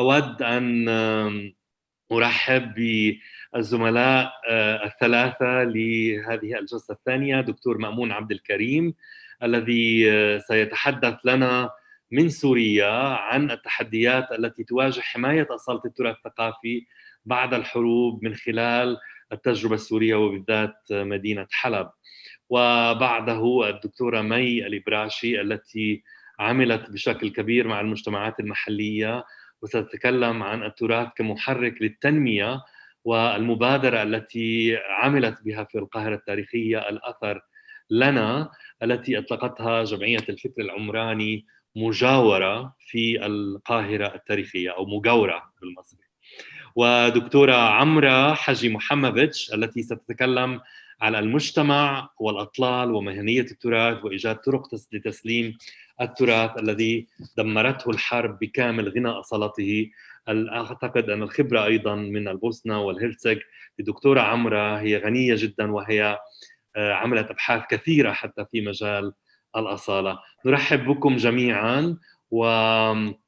أود أن أرحب بالزملاء الثلاثة لهذه الجلسة الثانية. دكتور مأمون عبد الكريم الذي سيتحدث لنا من سوريا عن التحديات التي تواجه حماية أصالة التراث الثقافي بعد الحروب من خلال التجربة السورية وبالذات مدينة حلب. وبعده الدكتورة مي الإبراشي التي عملت بشكل كبير مع المجتمعات المحلية وستتكلم عن التراث كمحرك للتنمية والمبادرة التي عملت بها في القاهرة التاريخية الأثر لنا التي أطلقتها جمعية الفكر العمراني مجاورة في القاهرة التاريخية أو مجاورة بالمصري. ودكتورة عمرة حجي محمدويتش التي ستتكلم على المجتمع والأطلال ومهنية التراث وإيجاد طرق لتسليم التراث الذي دمرته الحرب بكامل غنى أصالته. أعتقد أن الخبرة أيضا من البوسنة والهرسك لدكتورة عمرة هي غنية جدا، وهي عملت أبحاث كثيرة حتى في مجال الأصالة. نرحب بكم جميعا ونبدأ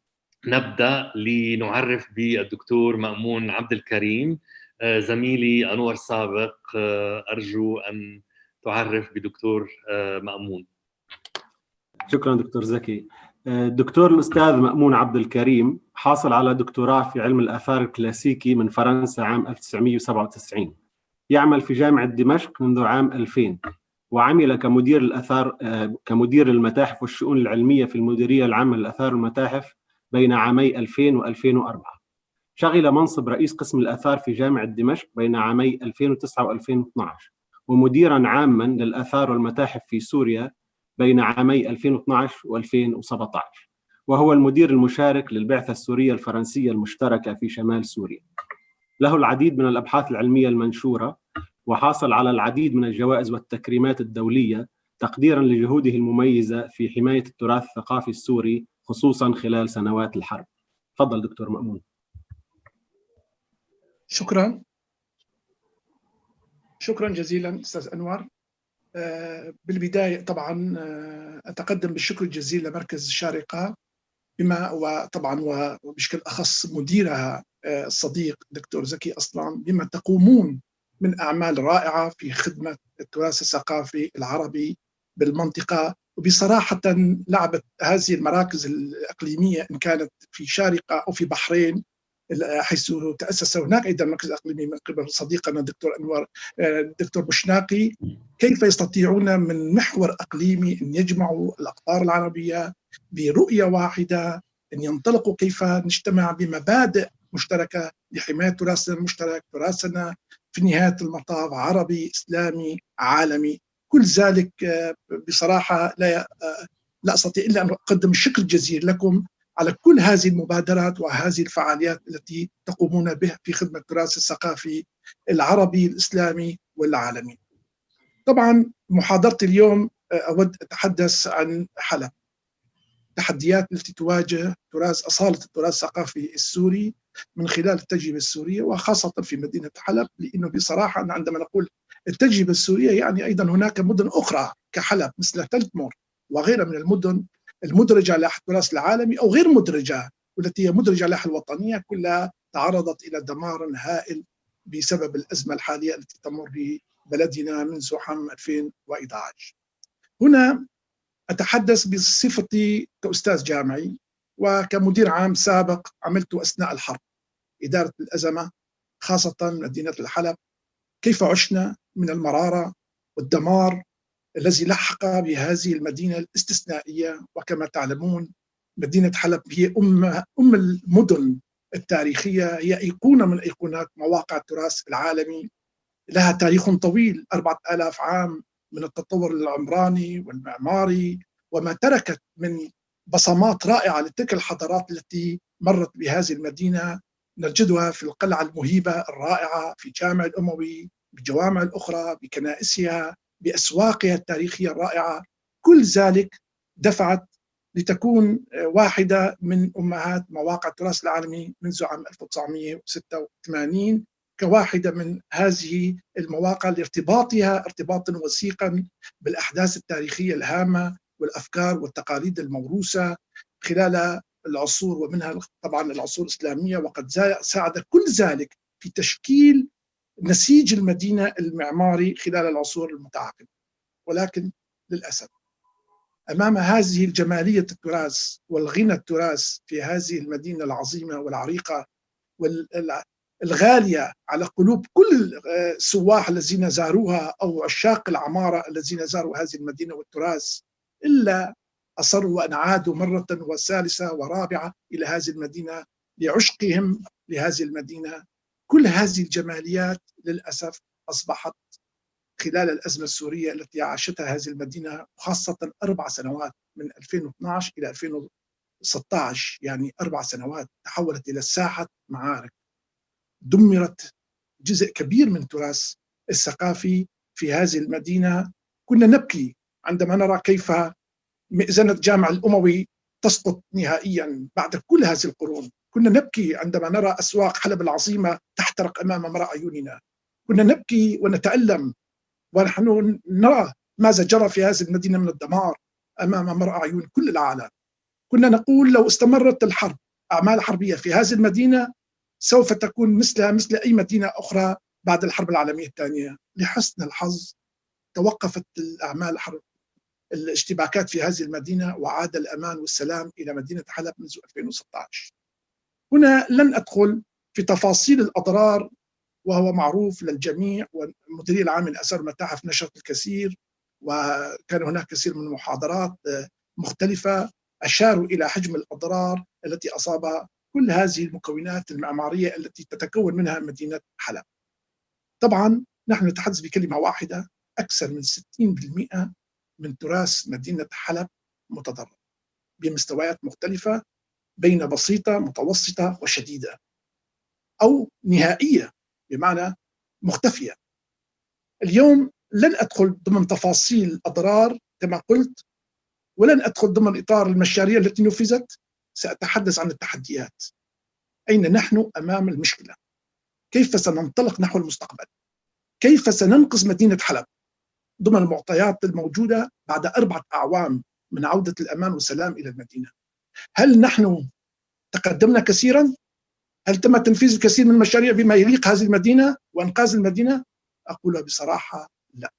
لنعرف بالدكتور مأمون عبد الكريم. زميلي أنور سابق، أرجو أن تعرف بدكتور مأمون. شكرا دكتور زكي. الدكتور الأستاذ مأمون عبد الكريم حاصل على دكتوراه في علم الآثار الكلاسيكي من فرنسا عام 1997. يعمل في جامعة دمشق منذ عام 2000، وعمل كمدير الآثار كمدير المتاحف والشؤون العلمية في المديرية العامة للآثار والمتاحف بين عامي 2000 و2004. شغل منصب رئيس قسم الآثار في جامعة دمشق بين عامي 2009 و2012، ومديراً عاماً للآثار والمتاحف في سوريا بين عامي 2012 و2017، وهو المدير المشارك للبعثة السورية الفرنسية المشتركة في شمال سوريا. له العديد من الأبحاث العلمية المنشورة، وحاصل على العديد من الجوائز والتكريمات الدولية تقديراً لجهوده المميزة في حماية التراث الثقافي السوري خصوصاً خلال سنوات الحرب. تفضل دكتور مأمون. شكرا جزيلا أستاذ أنور. بالبداية طبعا أتقدم بالشكر الجزيل لمركز الشارقة وطبعا وبشكل أخص مديرها الصديق دكتور زكي أصلان بما تقومون من أعمال رائعة في خدمة التراث الثقافي العربي بالمنطقة. وبصراحة لعبت هذه المراكز الإقليمية إن كانت في شارقة أو في بحرين، حيث تأسس هناك أيضا مركز إقليمي من قبل صديقنا دكتور أنور دكتور بوشناقي، كيف يستطيعون من محور إقليمي أن يجمعوا الأقطار العربية برؤية واحدة، أن ينطلقوا كيف نجتمع بمبادئ مشتركة لحماية تراثنا المشترك، تراثنا في نهاية المطاف عربي إسلامي عالمي. كل ذلك بصراحة لا أستطيع إلا أن أقدم الشكر الجزيل لكم على كل هذه المبادرات وهذه الفعاليات التي تقومون بها في خدمة التراث الثقافي العربي الإسلامي والعالمي. طبعا محاضرتي اليوم أود أتحدث عن حلب، التحديات التي تواجه أصالة التراث الثقافي السوري من خلال التجربة السورية وخاصة في مدينة حلب، لأنه بصراحة عندما نقول التجربة السورية يعني أيضا هناك مدن أخرى كحلب مثل تلتمور وغيرها من المدن المدرجة على التراث العالمي أو غير مدرجة والتي هي مدرجة على الوطنية، كلها تعرضت إلى دمار هائل بسبب الأزمة الحالية التي تمر ببلدنا منذ عام 2011. هنا أتحدث بصفتي كأستاذ جامعي وكمدير عام سابق عملت أثناء الحرب إدارة الأزمة خاصة مدينة الحلب، كيف عشنا من المرارة والدمار الذي لحق بهذه المدينة الاستثنائية. وكما تعلمون مدينة حلب هي أم المدن التاريخية، هي أيقونة من أيقونات مواقع التراث العالمي، لها تاريخ طويل 4000 عام من التطور العمراني والمعماري، وما تركت من بصمات رائعة لتلك الحضارات التي مرت بهذه المدينة نجدها في القلعة المهيبة الرائعة، في جامع الأموي، بجوامع الأخرى، بكنائسها، بأسواقها التاريخية الرائعة. كل ذلك دفعت لتكون واحدة من أمهات مواقع التراث العالمي منذ عام 1986 كواحدة من هذه المواقع لارتباطها ارتباطا وثيقا بالأحداث التاريخية الهامة والأفكار والتقاليد الموروثة خلال العصور ومنها طبعا العصور الإسلامية، وقد ساعد كل ذلك في تشكيل نسيج المدينة المعماري خلال العصور المتعاقبة. ولكن للأسف أمام هذه الجمالية التراث والغنى التراث في هذه المدينة العظيمة والعريقة والغالية على قلوب كل السواح الذين زاروها أو عشاق العمارة الذين زاروا هذه المدينة والتراث، إلا أصروا وأن عادوا مرة وثالثة ورابعة إلى هذه المدينة لعشقهم لهذه المدينة. كل هذه الجماليات للأسف أصبحت خلال الأزمة السورية التي عاشتها هذه المدينة، خاصة 4 سنوات من 2012 إلى 2016، يعني 4 سنوات تحولت إلى ساحة معارك. دمرت جزء كبير من التراث الثقافي في هذه المدينة. كنا نبكي عندما نرى كيف مئذنة جامع الأموي تسقط نهائيا بعد كل هذه القرون. كنا نبكي عندما نرى أسواق حلب العظيمة تحترق أمام مرأى عيوننا. كنا نبكي ونتألم ونحن نرى ماذا جرى في هذه المدينة من الدمار أمام مرأى عيون كل العالم. كنا نقول لو استمرت الحرب، أعمال حربية في هذه المدينة، سوف تكون مثلها مثل أي مدينة أخرى بعد الحرب العالمية الثانية. لحسن الحظ توقفت الأعمال الاشتباكات في هذه المدينة، وعاد الأمان والسلام إلى مدينة حلب منذ 2016. هنا لن أدخل في تفاصيل الأضرار، وهو معروف للجميع، والمديرية العامة للآثار والمتاحف نشرت الكثير، وكان هناك كثير من المحاضرات مختلفة أشاروا إلى حجم الأضرار التي أصابها كل هذه المكونات المعمارية التي تتكون منها مدينة حلب. طبعا نحن نتحدث بكلمة واحدة، أكثر من 60% من تراث مدينة حلب متضرر بمستويات مختلفة، بين بسيطة متوسطة وشديدة أو نهائية، بمعنى مختفية. اليوم لن أدخل ضمن تفاصيل الأضرار كما قلت، ولن أدخل ضمن إطار المشاريع التي نفذت. سأتحدث عن التحديات. أين نحن أمام المشكلة؟ كيف سننطلق نحو المستقبل؟ كيف سننقذ مدينة حلب ضمن المعطيات الموجودة بعد 4 أعوام من عودة الأمان والسلام إلى المدينة؟ هل نحن تقدمنا كثيرا؟ هل تم تنفيذ الكثير من المشاريع بما يليق هذه المدينة وإنقاذ المدينة؟ أقول بصراحة لا.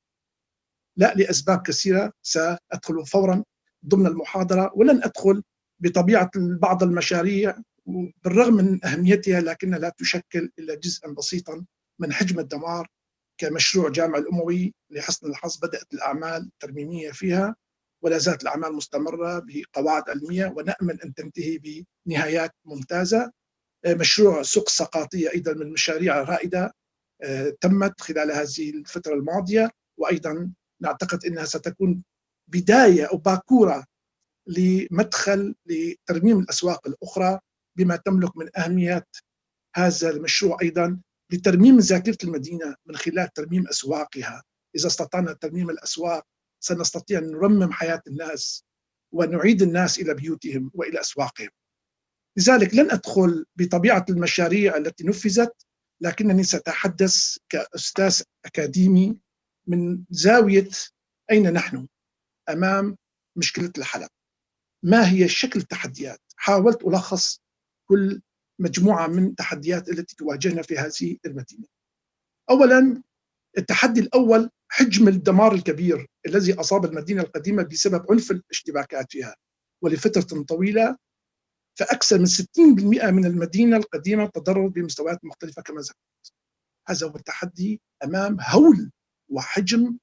لا، لأسباب كثيرة سأدخل فورا ضمن المحاضرة، ولن أدخل بطبيعة بعض المشاريع بالرغم من أهميتها، لكنها لا تشكل إلا جزءا بسيطا من حجم الدمار. كمشروع جامع الأموي لحسن الحظ بدأت الأعمال الترميمية فيها، ولا زالت الأعمال مستمرة بقواعد علمية، ونأمل أن تنتهي بنهايات ممتازة. مشروع سوق السقاطية أيضا من المشاريع الرائدة تمت خلال هذه الفترة الماضية، وأيضا نعتقد أنها ستكون بداية أو باكورة لمدخل لترميم الأسواق الأخرى بما تملك من أهمية هذا المشروع، أيضا لترميم ذاكرة المدينة من خلال ترميم أسواقها. إذا استطعنا ترميم الأسواق سنستطيع أن نرمم حياة الناس ونعيد الناس إلى بيوتهم وإلى أسواقهم. لذلك لن أدخل بطبيعة المشاريع التي نفذت، لكنني سأتحدث كأستاذ أكاديمي من زاوية أين نحن أمام مشكلة الحلب. ما هي شكل التحديات؟ حاولت ألخص كل مجموعة من التحديات التي تواجهنا في هذه المدينة. أولا، التحدي الأول حجم الدمار الكبير الذي أصاب المدينة القديمة بسبب عنف الاشتباكات فيها، ولفترة طويلة فأكثر من 60% من المدينة القديمة تضررت بمستويات مختلفة كما ذكرت. هذا هو التحدي أمام هول وحجم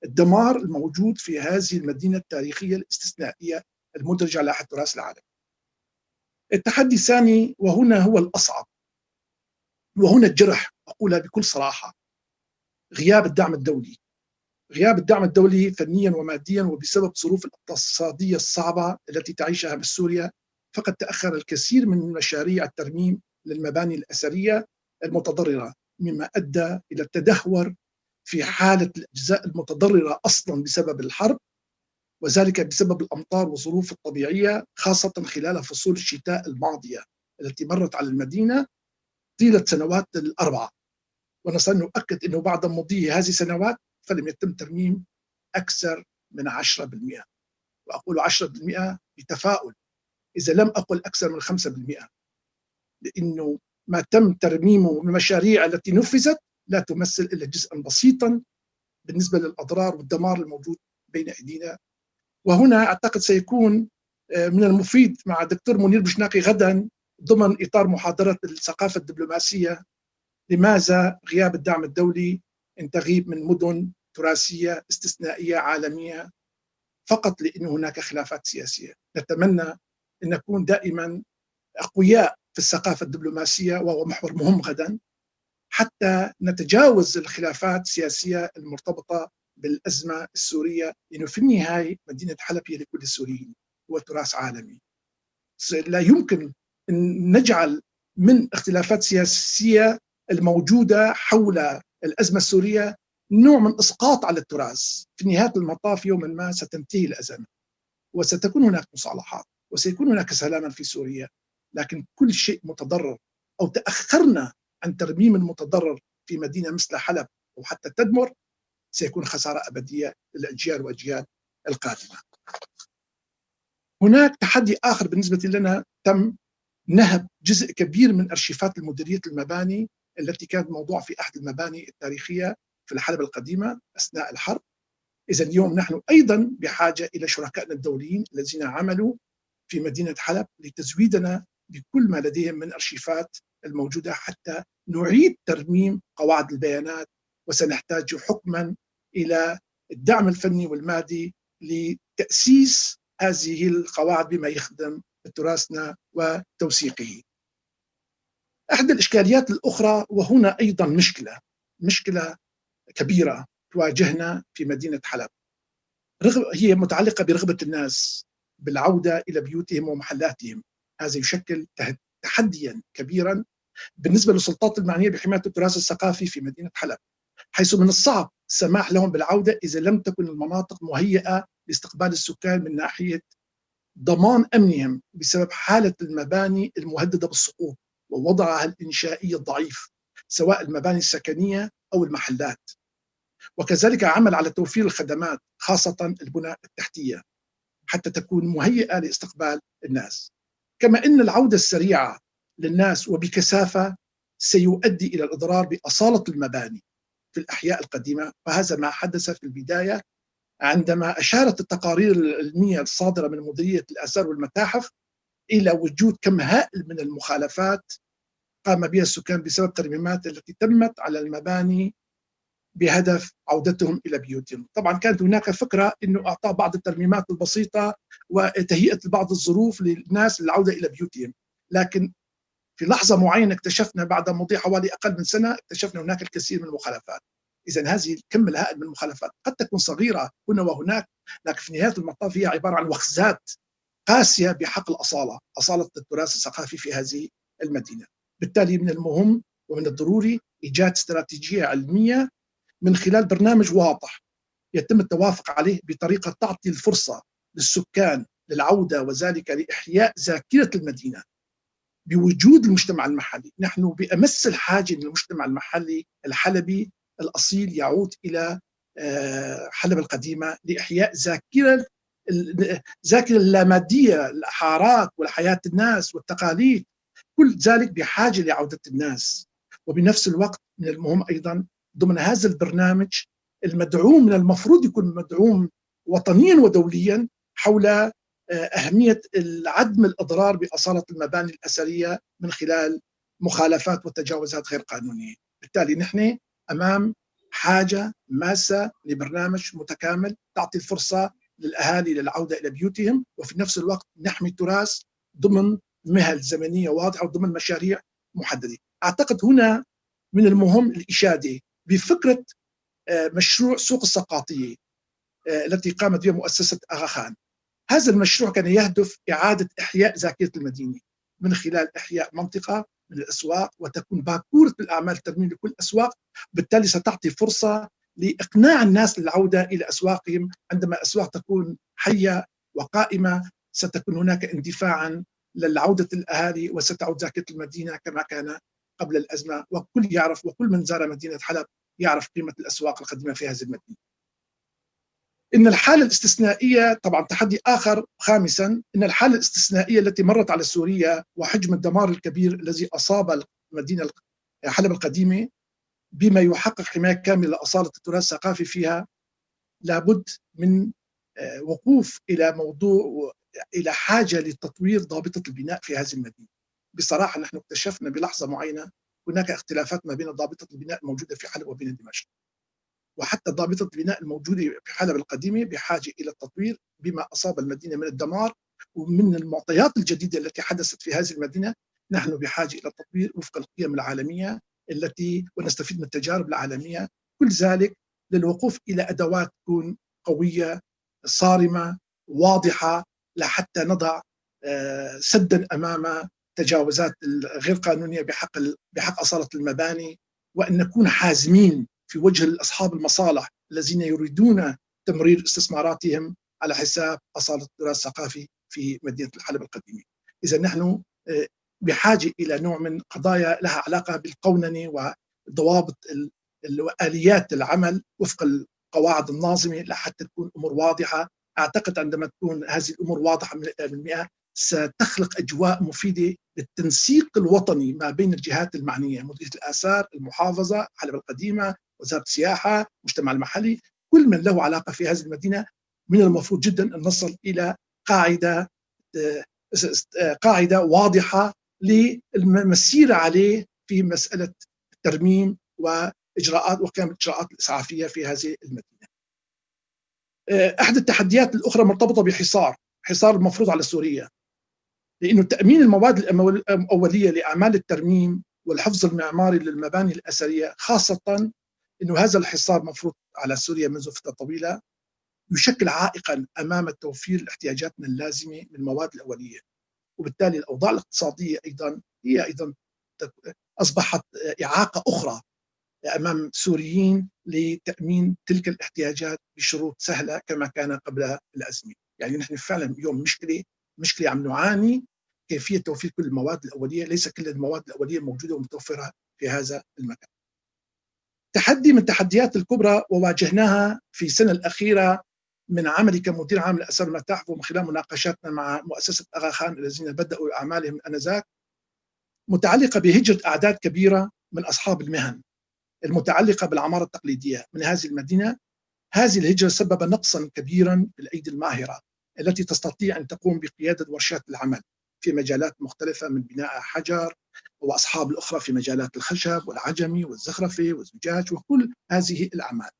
الدمار الموجود في هذه المدينة التاريخية الاستثنائية المدرجة على لائحة التراث العالمي. التحدي الثاني، وهنا هو الأصعب، وهنا الجرح، أقولها بكل صراحة، غياب الدعم الدولي. غياب الدعم الدولي فنيا وماديا، وبسبب الظروف الاقتصادية الصعبة التي تعيشها سوريا، فقد تأخر الكثير من مشاريع الترميم للمباني الأثرية المتضررة، مما أدى إلى التدهور في حالة الأجزاء المتضررة أصلا بسبب الحرب، وذلك بسبب الأمطار والظروف الطبيعية، خاصة خلال فصول الشتاء الماضية التي مرت على المدينة طيلة سنوات ال4. ونؤكد أنه بعد مضي هذه السنوات فلم يتم ترميم أكثر من 10%، وأقول 10% بتفاؤل، إذا لم أقل أكثر من 5%، لأنه ما تم ترميمه من المشاريع التي نفذت لا تمثل إلا جزءا بسيطا بالنسبة للأضرار والدمار الموجود بين أيدينا. وهنا أعتقد سيكون من المفيد مع الدكتور منير بوشناقي غدا ضمن إطار محاضرة الثقافة الدبلوماسية لماذا غياب الدعم الدولي أن تغيب من مدن تراثية استثنائية عالمية فقط لأن هناك خلافات سياسية. نتمنى أن نكون دائما أقوياء في الثقافة الدبلوماسية، وهو محور مهم غدا، حتى نتجاوز الخلافات السياسية المرتبطة بالأزمة السورية، لأنه في النهاية مدينة حلب هي لكل السوريين، هو تراث عالمي. لا يمكن أن نجعل من اختلافات سياسية الموجودة حول الأزمة السورية نوع من إسقاط على التراث. في نهاية المطاف يوما ما ستنتهي الأزمة وستكون هناك مصالحات وسيكون هناك سلاما في سوريا، لكن كل شيء متضرر أو تأخرنا عن ترميم المتضرر في مدينة مثل حلب أو حتى تدمر سيكون خسارة أبدية للأجيال وأجيال القادمة. هناك تحدي آخر بالنسبة لنا، تم نهب جزء كبير من أرشيفات المديرية المباني التي كانت موضوعة في أحد المباني التاريخية في الحلب القديمة أثناء الحرب. إذا اليوم نحن أيضا بحاجة إلى شركائنا الدوليين الذين عملوا في مدينة حلب لتزويدنا بكل ما لديهم من أرشيفات الموجودة حتى نعيد ترميم قواعد البيانات، وسنحتاج حكما إلى الدعم الفني والمادي لتأسيس هذه القواعد بما يخدم تراثنا وتوثيقه. أحد الإشكاليات الأخرى، وهنا أيضا مشكلة كبيرة تواجهنا في مدينة حلب، هي متعلقة برغبة الناس بالعودة إلى بيوتهم ومحلاتهم. هذا يشكل تحديا كبيرا بالنسبة للسلطات المعنية بحماية التراث الثقافي في مدينة حلب، حيث من الصعب السماح لهم بالعودة إذا لم تكن المناطق مهيئة لاستقبال السكان من ناحية ضمان أمنهم بسبب حالة المباني المهددة بالسقوط ووضعها الإنشائي الضعيف، سواء المباني السكنية أو المحلات. وكذلك عمل على توفير الخدمات خاصة البنى التحتية حتى تكون مهيئة لاستقبال الناس. كما أن العودة السريعة للناس وبكثافة سيؤدي إلى الإضرار بأصالة المباني في الأحياء القديمة، وهذا ما حدث في البداية عندما أشارت التقارير العلمية الصادرة من مديرية الآثار والمتاحف إلى وجود كم هائل من المخالفات قام بها السكان بسبب الترميمات التي تمت على المباني بهدف عودتهم إلى بيوتهم. طبعا كانت هناك فكرة أنه أعطاء بعض الترميمات البسيطة وتهيئة بعض الظروف للناس للعودة إلى بيوتهم، لكن في لحظة معينة اكتشفنا بعد مضي حوالي أقل من سنة اكتشفنا هناك الكثير من المخالفات. إذا هذه الكم الهائل من المخالفات قد تكون صغيرة هنا وهناك، لكن في نهاية المطاف هي عبارة عن وخزات قاسية بحق أصالة التراث الثقافي في هذه المدينة. بالتالي من المهم ومن الضروري إيجاد استراتيجية علمية من خلال برنامج واضح يتم التوافق عليه بطريقة تعطي الفرصة للسكان للعودة، وذلك لإحياء ذاكرة المدينة بوجود المجتمع المحلي. نحن بأمس الحاجة للمجتمع المحلي الحلبي الأصيل يعود إلى حلب القديمة لإحياء ذاكرة اللامادية، الحارات والحياة الناس والتقاليد، كل ذلك بحاجة لعودة الناس. وبنفس الوقت من المهم أيضا ضمن هذا البرنامج المدعوم، من المفروض يكون مدعوم وطنيا ودوليا، حول أهمية عدم الإضرار بأصالة المباني الأثرية من خلال مخالفات وتجاوزات غير قانونية. بالتالي نحن أمام حاجة ماسة لبرنامج متكامل تعطي الفرصة للأهالي للعودة إلى بيوتهم، وفي نفس الوقت نحمي التراث ضمن مهل زمنية واضحة وضمن مشاريع محددة. أعتقد هنا من المهم الإشادة بفكرة مشروع سوق السقاطية التي قامت بها مؤسسة أغا خان. هذا المشروع كان يهدف إعادة إحياء ذاكرة المدينة من خلال إحياء منطقة من الأسواق، وتكون باكورة الأعمال الترميم لكل الأسواق. بالتالي ستعطي فرصة لإقناع الناس للعودة إلى أسواقهم. عندما الأسواق تكون حية وقائمة ستكون هناك اندفاعا للعودة الأهالي، وستعود ذاكرة المدينة كما كان قبل الأزمة. وكل يعرف، وكل من زار مدينة حلب يعرف قيمة الأسواق القديمة في هذه المدينة. إن الحالة الاستثنائية طبعا تحدي آخر. خامسا، إن الحالة الاستثنائية التي مرت على سوريا وحجم الدمار الكبير الذي أصاب المدينة حلب القديمة بما يحقق حماية كاملة لأصالة التراث الثقافي فيها، لابد من وقوف إلى حاجة لتطوير ضابطة البناء في هذه المدينة. بصراحة نحن اكتشفنا بلحظة معينة هناك اختلافات ما بين ضابطة البناء الموجودة في حلب وبين دمشق، وحتى ضابطة البناء الموجودة في حلب القديمة بحاجة إلى التطوير بما أصاب المدينة من الدمار، ومن المعطيات الجديدة التي حدثت في هذه المدينة نحن بحاجة إلى التطوير وفق القيم العالمية ونستفيد من التجارب العالمية. كل ذلك للوقوف إلى أدوات تكون قوية صارمة واضحة لحتى نضع سدا أمام تجاوزات الغير قانونية بحق أصالة المباني، وأن نكون حازمين في وجه أصحاب المصالح الذين يريدون تمرير استثماراتهم على حساب أصالة التراث الثقافي في مدينة الحلب القديمة. إذا نحن بحاجة إلى نوع من قضايا لها علاقة بالقوننة وضوابط وآليات العمل وفق القواعد الناظمة لحتى تكون أمور واضحة. أعتقد عندما تكون هذه الأمور واضحة 100% ستخلق أجواء مفيدة للتنسيق الوطني ما بين الجهات المعنية، مديرية الآثار، المحافظة، حلب القديمة، وزارة السياحة، المجتمع المحلي، كل من له علاقة في هذه المدينة. من المفروض جدا أن نصل إلى قاعدة واضحة للمسير عليه في مسألة الترميم وإجراءات وقيام الإجراءات الإسعافية في هذه المدينة. أحد التحديات الأخرى مرتبطة بحصار المفروض على سوريا، لأنه تأمين المواد الأولية لأعمال الترميم والحفظ المعماري للمباني الأثرية، خاصة أنه هذا الحصار مفروض على سوريا منذ فترة طويلة، يشكل عائقا أمام توفير احتياجاتنا اللازمة من المواد الأولية. وبالتالي الأوضاع الاقتصادية هي أيضا أصبحت إعاقة أخرى أمام السوريين لتأمين تلك الاحتياجات بشروط سهلة كما كان قبل الأزمة. يعني نحن فعلا اليوم مشكلة عم نعاني كيفية توفير كل المواد الأولية، ليس كل المواد الأولية موجودة ومتوفرة في هذا المكان. تحدي من التحديات الكبرى وواجهناها في السنة الأخيرة من عملي كمدير عام الآثار والمتاحف ومن خلال مناقشاتنا مع مؤسسة أغا خان الذين بدأوا أعمالهم آنذاك، متعلقة بهجرة أعداد كبيرة من أصحاب المهن المتعلقة بالعمارة التقليدية من هذه المدينة. هذه الهجرة سبب نقصا كبيرا في الأيدي الماهرة التي تستطيع أن تقوم بقيادة ورشات العمل في مجالات مختلفة من بناء حجر، وأصحاب الأخرى في مجالات الخشب والعجمي والزخرفة والزجاج وكل هذه الأعمال.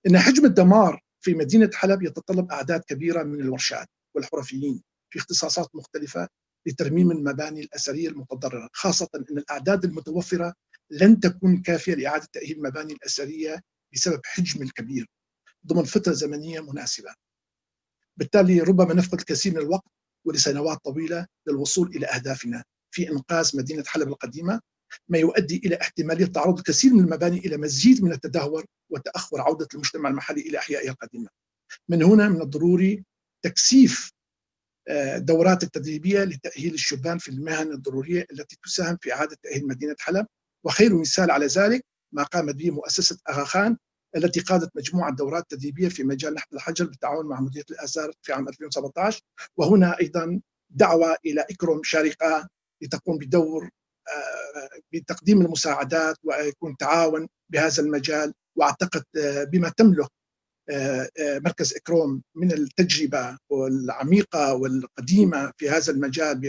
إن حجم الدمار في مدينة حلب يتطلب أعداد كبيرة من الورشات والحرفيين في اختصاصات مختلفة لترميم المباني الأثرية المتضررة، خاصة أن الأعداد المتوفرة لن تكون كافية لإعادة تأهيل المباني الأثرية بسبب حجم الكبير ضمن فترة زمنية مناسبة. بالتالي ربما نفقد الكثير من الوقت ولسنوات طويلة للوصول إلى أهدافنا في إنقاذ مدينة حلب القديمة، ما يؤدي إلى احتمالية تعرض الكثير من المباني إلى مزيد من التدهور وتأخر عودة المجتمع المحلي إلى أحيائها القديمة. من هنا من الضروري تكثيف دورات التدريبية لتأهيل الشبان في المهن الضرورية التي تساهم في إعادة تأهيل مدينة حلب. وخير مثال على ذلك ما قامت به مؤسسة أغا خان التي قادت مجموعة دورات تدريبية في مجال نحت الحجر بالتعاون مع مديرية الآثار في عام 2017. وهنا أيضا دعوة إلى إكرم شارقة لتقوم بدور بتقديم المساعدات ويكون تعاون بهذا المجال. وأعتقد بما تملك مركز إكروم من التجربة العميقة والقديمة في هذا المجال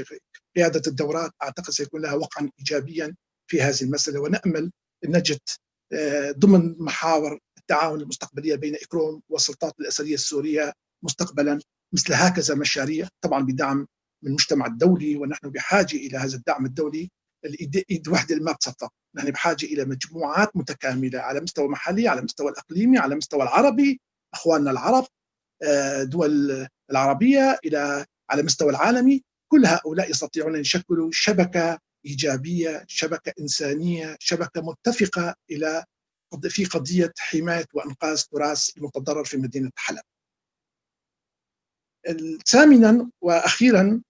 بقيادة الدورات، أعتقد سيكون لها وقعا إيجابيا في هذه المسألة. ونأمل أن نجد ضمن محاور التعاون المستقبلية بين إكروم والسلطات الأثرية السورية مستقبلا مثل هكذا مشاريع، طبعا بدعم من المجتمع الدولي، ونحن بحاجة إلى هذا الدعم الدولي. الإيد وحدة ما بتصفق، نحن بحاجة إلى مجموعات متكاملة على مستوى محلي، على مستوى الإقليمي، على مستوى العربي، أخواننا العرب، دول العربية، على مستوى العالمي. كل هؤلاء يستطيعون أن يشكلوا شبكة إيجابية، شبكة إنسانية، شبكة متفقة في قضية حماية وإنقاذ التراث المتضرر في مدينة حلب. ثامنا وأخيرا،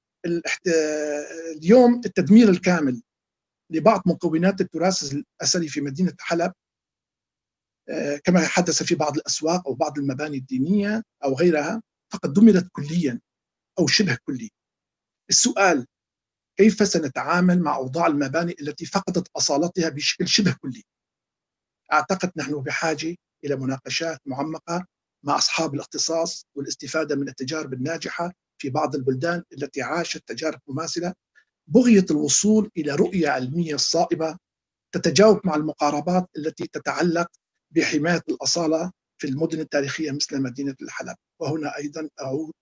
اليوم التدمير الكامل لبعض مكونات التراث الأثري في مدينة حلب كما حدث في بعض الأسواق أو بعض المباني الدينية أو غيرها، فقد دمرت كليا أو شبه كلي. السؤال: كيف سنتعامل مع أوضاع المباني التي فقدت أصالتها بشكل شبه كلي؟ أعتقد نحن بحاجة إلى مناقشات معمقة مع أصحاب الاختصاص والاستفادة من التجارب الناجحة في بعض البلدان التي عاشت تجارب مماثلة، بغية الوصول إلى رؤية علمية صائبة تتجاوب مع المقاربات التي تتعلق بحماية الأصالة في المدن التاريخية مثل مدينة الحلب. وهنا أيضا أعود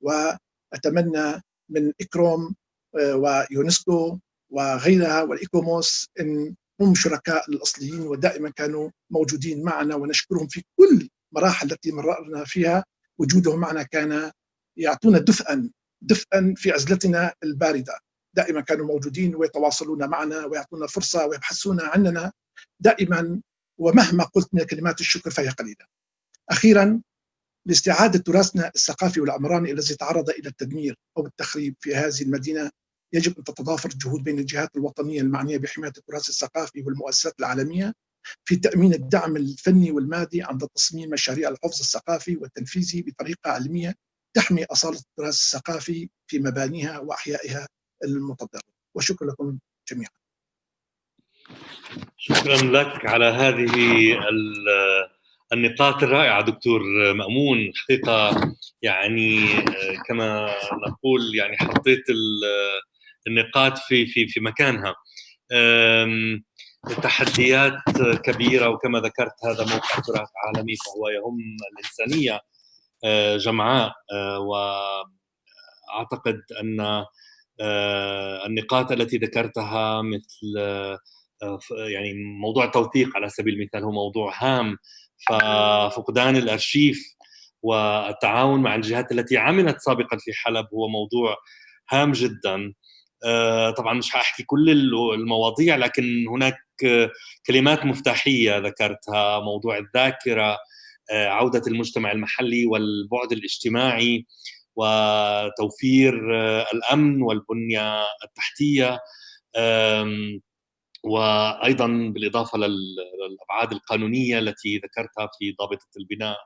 وأتمنى من إكروم ويونسكو وغيرها والإيكوموس أن هم شركاء الأصليين ودائما كانوا موجودين معنا، ونشكرهم في كل مراحل التي مررنا فيها. وجودهم معنا كان يعطونا دفئا في عزلتنا الباردة. دائما كانوا موجودين ويتواصلون معنا ويعطونا فرصة ويبحثون عننا دائما، ومهما قلت من كلمات الشكر فهي قليلة. أخيرا، لاستعادة تراثنا الثقافي والعمراني الذي تعرض إلى التدمير أو التخريب في هذه المدينة، يجب أن تتضافر الجهود بين الجهات الوطنية المعنية بحماية التراث الثقافي والمؤسسات العالمية في تأمين الدعم الفني والمادي عند تصميم مشاريع الحفظ الثقافي والتنفيذه بطريقة علمية تحمي أصالة التراث الثقافي في مبانيها وأحيائها المتضررة. وشكرا لكم جميعا. شكرا لك على هذه النقاط الرائعة دكتور مأمون. حقيقة يعني كما نقول يعني حطيت النقاط في مكانها. التحديات كبيرة، وكما ذكرت هذا موقع تراث عالمي فهو يهم الإنسانية جمعاء، وأعتقد أن النقاط التي ذكرتها مثل يعني موضوع التوثيق على سبيل المثال هو موضوع هام، ففقدان الأرشيف والتعاون مع الجهات التي عملت سابقا في حلب هو موضوع هام جدا. طبعا مش هحكي كل المواضيع، لكن هناك كلمات مفتاحية ذكرتها: موضوع الذاكرة، عودة المجتمع المحلي والبعد الاجتماعي، وتوفير الأمن والبنية التحتية، وأيضا بالإضافة للأبعاد القانونية التي ذكرتها في ضابطة البناء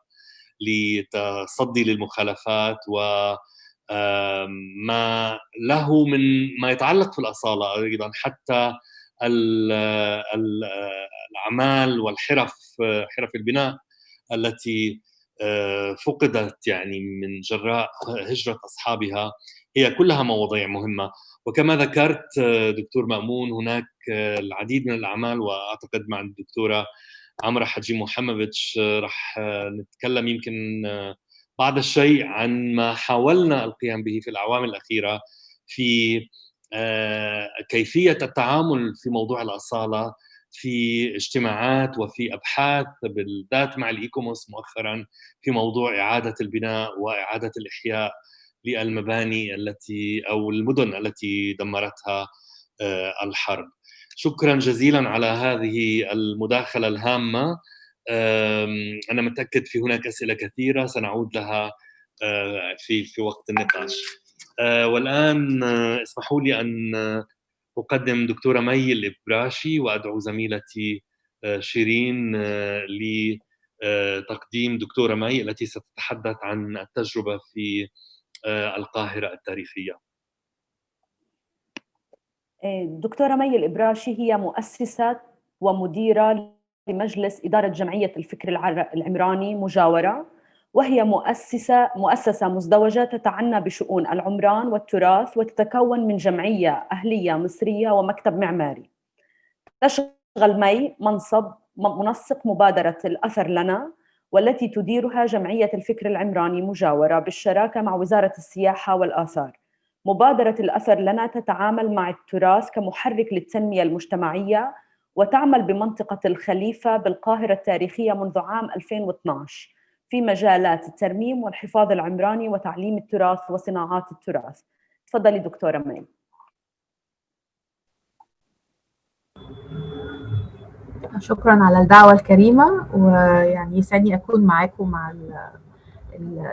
لتصدي للمخالفات وما له من ما يتعلق في الأصالة أيضا، حتى الأعمال والحرف، حرف البناء التي فقدت يعني من جراء هجرة أصحابها، هي كلها مواضيع مهمة. وكما ذكرت دكتور مأمون هناك العديد من الأعمال، وأعتقد مع الدكتورة عمرة حجي محمدويتش رح نتكلم يمكن بعض الشيء عن ما حاولنا القيام به في الأعوام الأخيرة في كيفية التعامل في موضوع الأصالة في اجتماعات وفي أبحاث، بالذات مع الإيكوموس مؤخرا، في موضوع إعادة البناء وإعادة الإحياء للمباني التي أو المدن التي دمرتها الحرب. شكرا جزيلا على هذه المداخلة الهامة. أنا متأكد في هناك أسئلة كثيرة سنعود لها في وقت النقاش. والآن اسمحوا لي أن أقدم دكتورة مي الإبراشي، وأدعو زميلتي شيرين لتقديم دكتورة مي التي ستتحدث عن التجربة في القاهرة التاريخية. دكتورة مي الإبراشي هي مؤسسة ومديرة لمجلس إدارة جمعية الفكر العمراني مجاورة، وهي مؤسسة مزدوجة تتعنى بشؤون العمران والتراث، وتتكون من جمعية أهلية مصرية ومكتب معماري. تشغل مي منسق مبادرة الأثر لنا، والتي تديرها جمعية الفكر العمراني مجاورة بالشراكة مع وزارة السياحة والآثار. مبادرة الأثر لنا تتعامل مع التراث كمحرك للتنمية المجتمعية، وتعمل بمنطقة الخليفة بالقاهرة التاريخية منذ عام 2012 في مجالات الترميم والحفاظ العمراني وتعليم التراث وصناعات التراث. تفضلي دكتورة مي. شكرا على الدعوة الكريمة، ويعني يسعدني أكون معاكم مع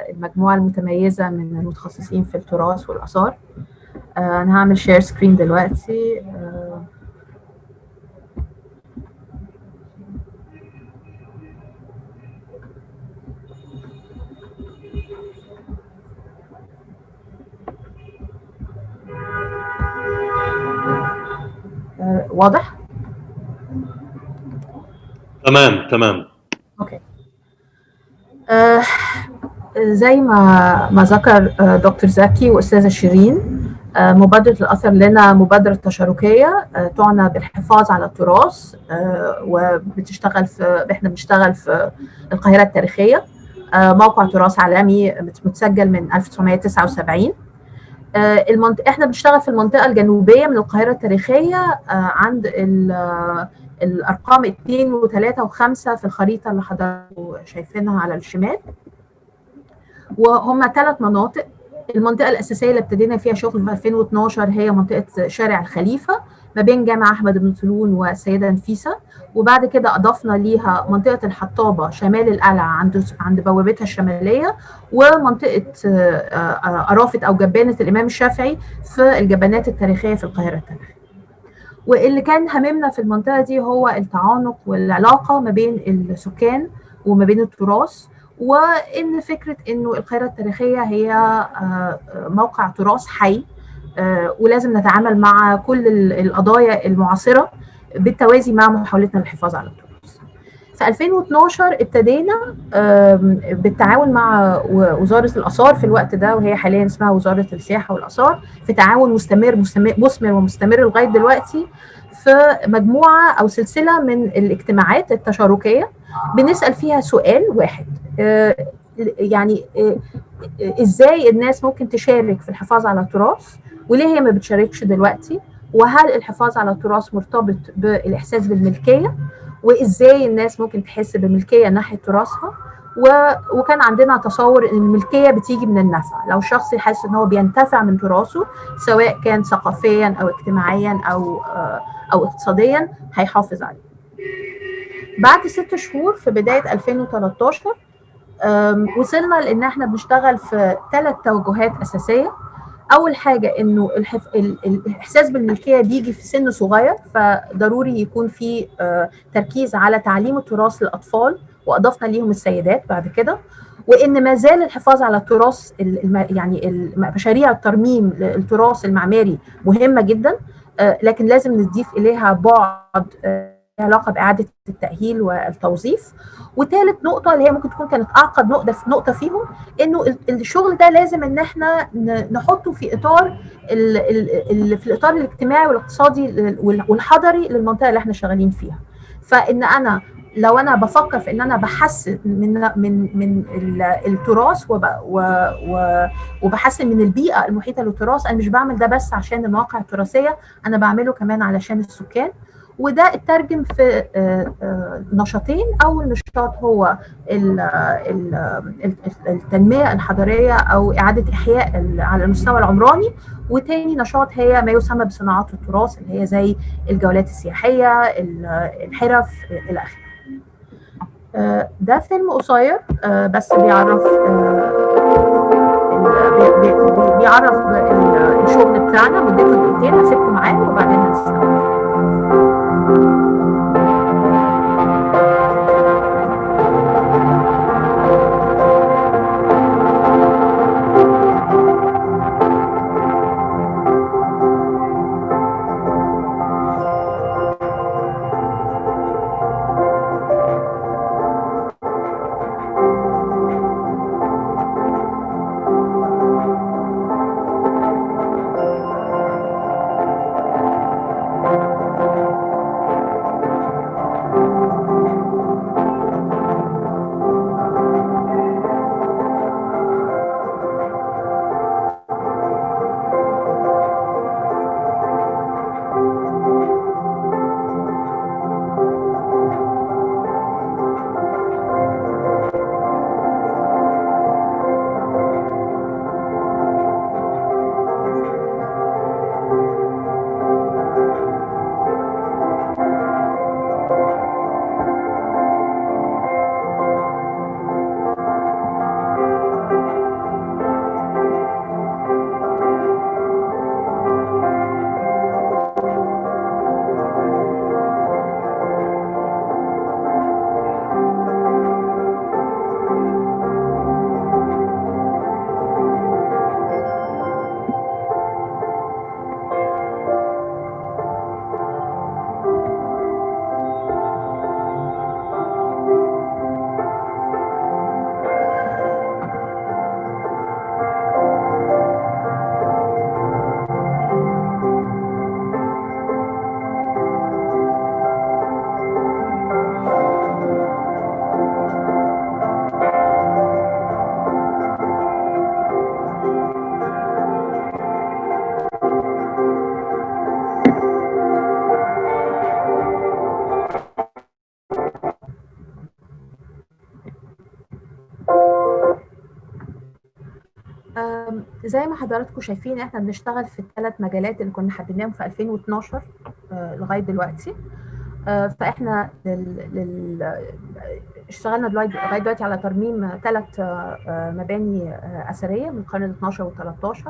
المجموعة المتميزة من المتخصصين في التراث والآثار. أنا هعمل شير سكرين دلوقتي. واضح؟ تمام. اوكي. زي ما ذكر دكتور زكي واستاذه شيرين، مبادره الاثر لنا مبادره تشاركيه تعنى بالحفاظ على التراث، وبتشتغل احنا بنشتغل في القاهره التاريخيه، موقع تراث عالمي متسجل من 1979. احنا بنشتغل في المنطقه الجنوبيه من القاهره التاريخيه، عند الارقام 2 و3 و5 في الخريطه اللي حضراتكم شايفينها على الشمال. وهم 3 مناطق. المنطقه الاساسيه اللي ابتدينا فيها شغل في 2012 هي منطقه شارع الخليفه ما بين جامع احمد بن طولون والسيده نفيسه، وبعد كده اضفنا ليها منطقه الحطابه شمال القلعه عند بوابتها الشماليه، ومنطقه قرافه او جبانه الامام الشافعي في الجبانات التاريخيه في القاهره التاريخيه. واللي كان هممنا في المنطقه دي هو التعانق والعلاقه ما بين السكان وما بين التراث، وان فكره انه القاهره التاريخيه هي موقع تراث حي، ولازم نتعامل مع كل القضايا المعاصره بالتوازي مع محاولتنا للحفاظ على التراث. في 2012 ابتدينا بالتعاون مع وزاره الاثار في الوقت ده، وهي حاليا اسمها وزاره السياحه والاثار، في تعاون مثمر ومستمر لغايه دلوقتي، في مجموعه او سلسله من الاجتماعات التشاركيه بنسال فيها سؤال واحد، يعني ازاي الناس ممكن تشارك في الحفاظ على التراث، وليه هي ما بتشاركش دلوقتي، وهل الحفاظ على التراث مرتبط بالاحساس بالملكيه، وازاي الناس ممكن تحس بالملكيه ناحيه تراثها. وكان عندنا تصور ان الملكيه بتيجي من النفع، لو شخص يحس ان هو بينتفع من تراثه سواء كان ثقافيا او اجتماعيا او اقتصاديا هيحافظ عليه. بعد 6 شهور في بدايه 2013 وصلنا لان احنا بنشتغل في 3 توجهات اساسيه. اول حاجه انه الاحساس بالملكيه بيجي في سن صغير، فضروري يكون في تركيز على تعليم التراث للاطفال، واضفنا ليهم السيدات بعد كده. وان ما زال الحفاظ على التراث يعني مشاريع الترميم للتراث المعماري مهمه جدا، لكن لازم نضيف اليها بعد علاقه باعاده التاهيل والتوظيف. وثالث نقطه اللي هي ممكن تكون كانت اعقد نقطه فيهم، انه الشغل ده لازم ان احنا نحطه في اطار في الاطار الاجتماعي والاقتصادي والحضري للمنطقه اللي احنا شغالين فيها. فان لو انا بفكر في ان انا بحسن من التراث وبحسن من البيئه المحيطه للتراث، انا مش بعمل ده بس عشان المواقع التراثيه، انا بعمله كمان علشان السكان. وده اترجم في نشاطين. اول نشاط هو التنميه الحضريه او اعاده احياء على المستوى العمراني، وتاني نشاط هي ما يسمى بصناعات التراث اللي هي زي الجولات السياحيه، الحرف الى اخره. ده فيلم قصير بس بيعرف الشغل بتاعنا، مدته 2 دقيقتين. هسيبكم معاه وبعدين هنستمر. زي ما حضراتكم شايفين احنا بنشتغل في الثلاث مجالات اللي كنا حددناهم في 2012 لغايه دلوقتي. فاحنا اشتغلنا لغايه دلوقتي على ترميم 3 مباني اثريه من القرن ال 12 وال 13،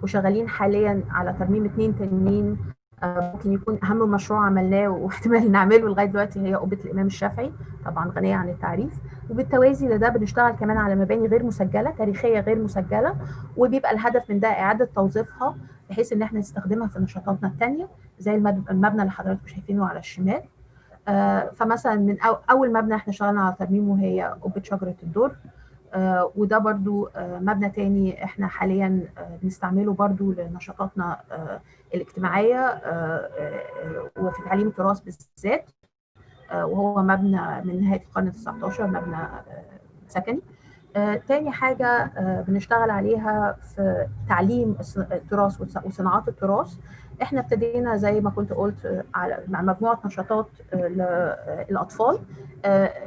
وشغالين حاليا على ترميم 2 تانيين. ممكن يكون اهم مشروع عملناه واحتمال نعمله لغايه دلوقتي هي قبه الامام الشافعي، طبعا غنيه عن التعريف. وبالتوازي لده بنشتغل كمان على مباني غير مسجله، تاريخيه غير مسجله، وبيبقى الهدف من ده اعاده توظيفها بحيث ان احنا نستخدمها في نشاطاتنا الثانيه، زي المبنى اللي حضراتكم شايفينه على الشمال. فمثلا من اول مبنى احنا اشتغلنا على ترميمه هي قبه شجره الدر، وده برضو مبنى تاني احنا حاليا بنستعمله برضو لنشاطاتنا الاجتماعيه وفي تعليم التراث بالذات، وهو مبنى من نهايه القرن ال 19، مبنى سكني. تاني حاجه بنشتغل عليها في تعليم التراث وصناعات التراث. احنا ابتدينا زي ما كنت قلت مع مجموعه نشاطات للاطفال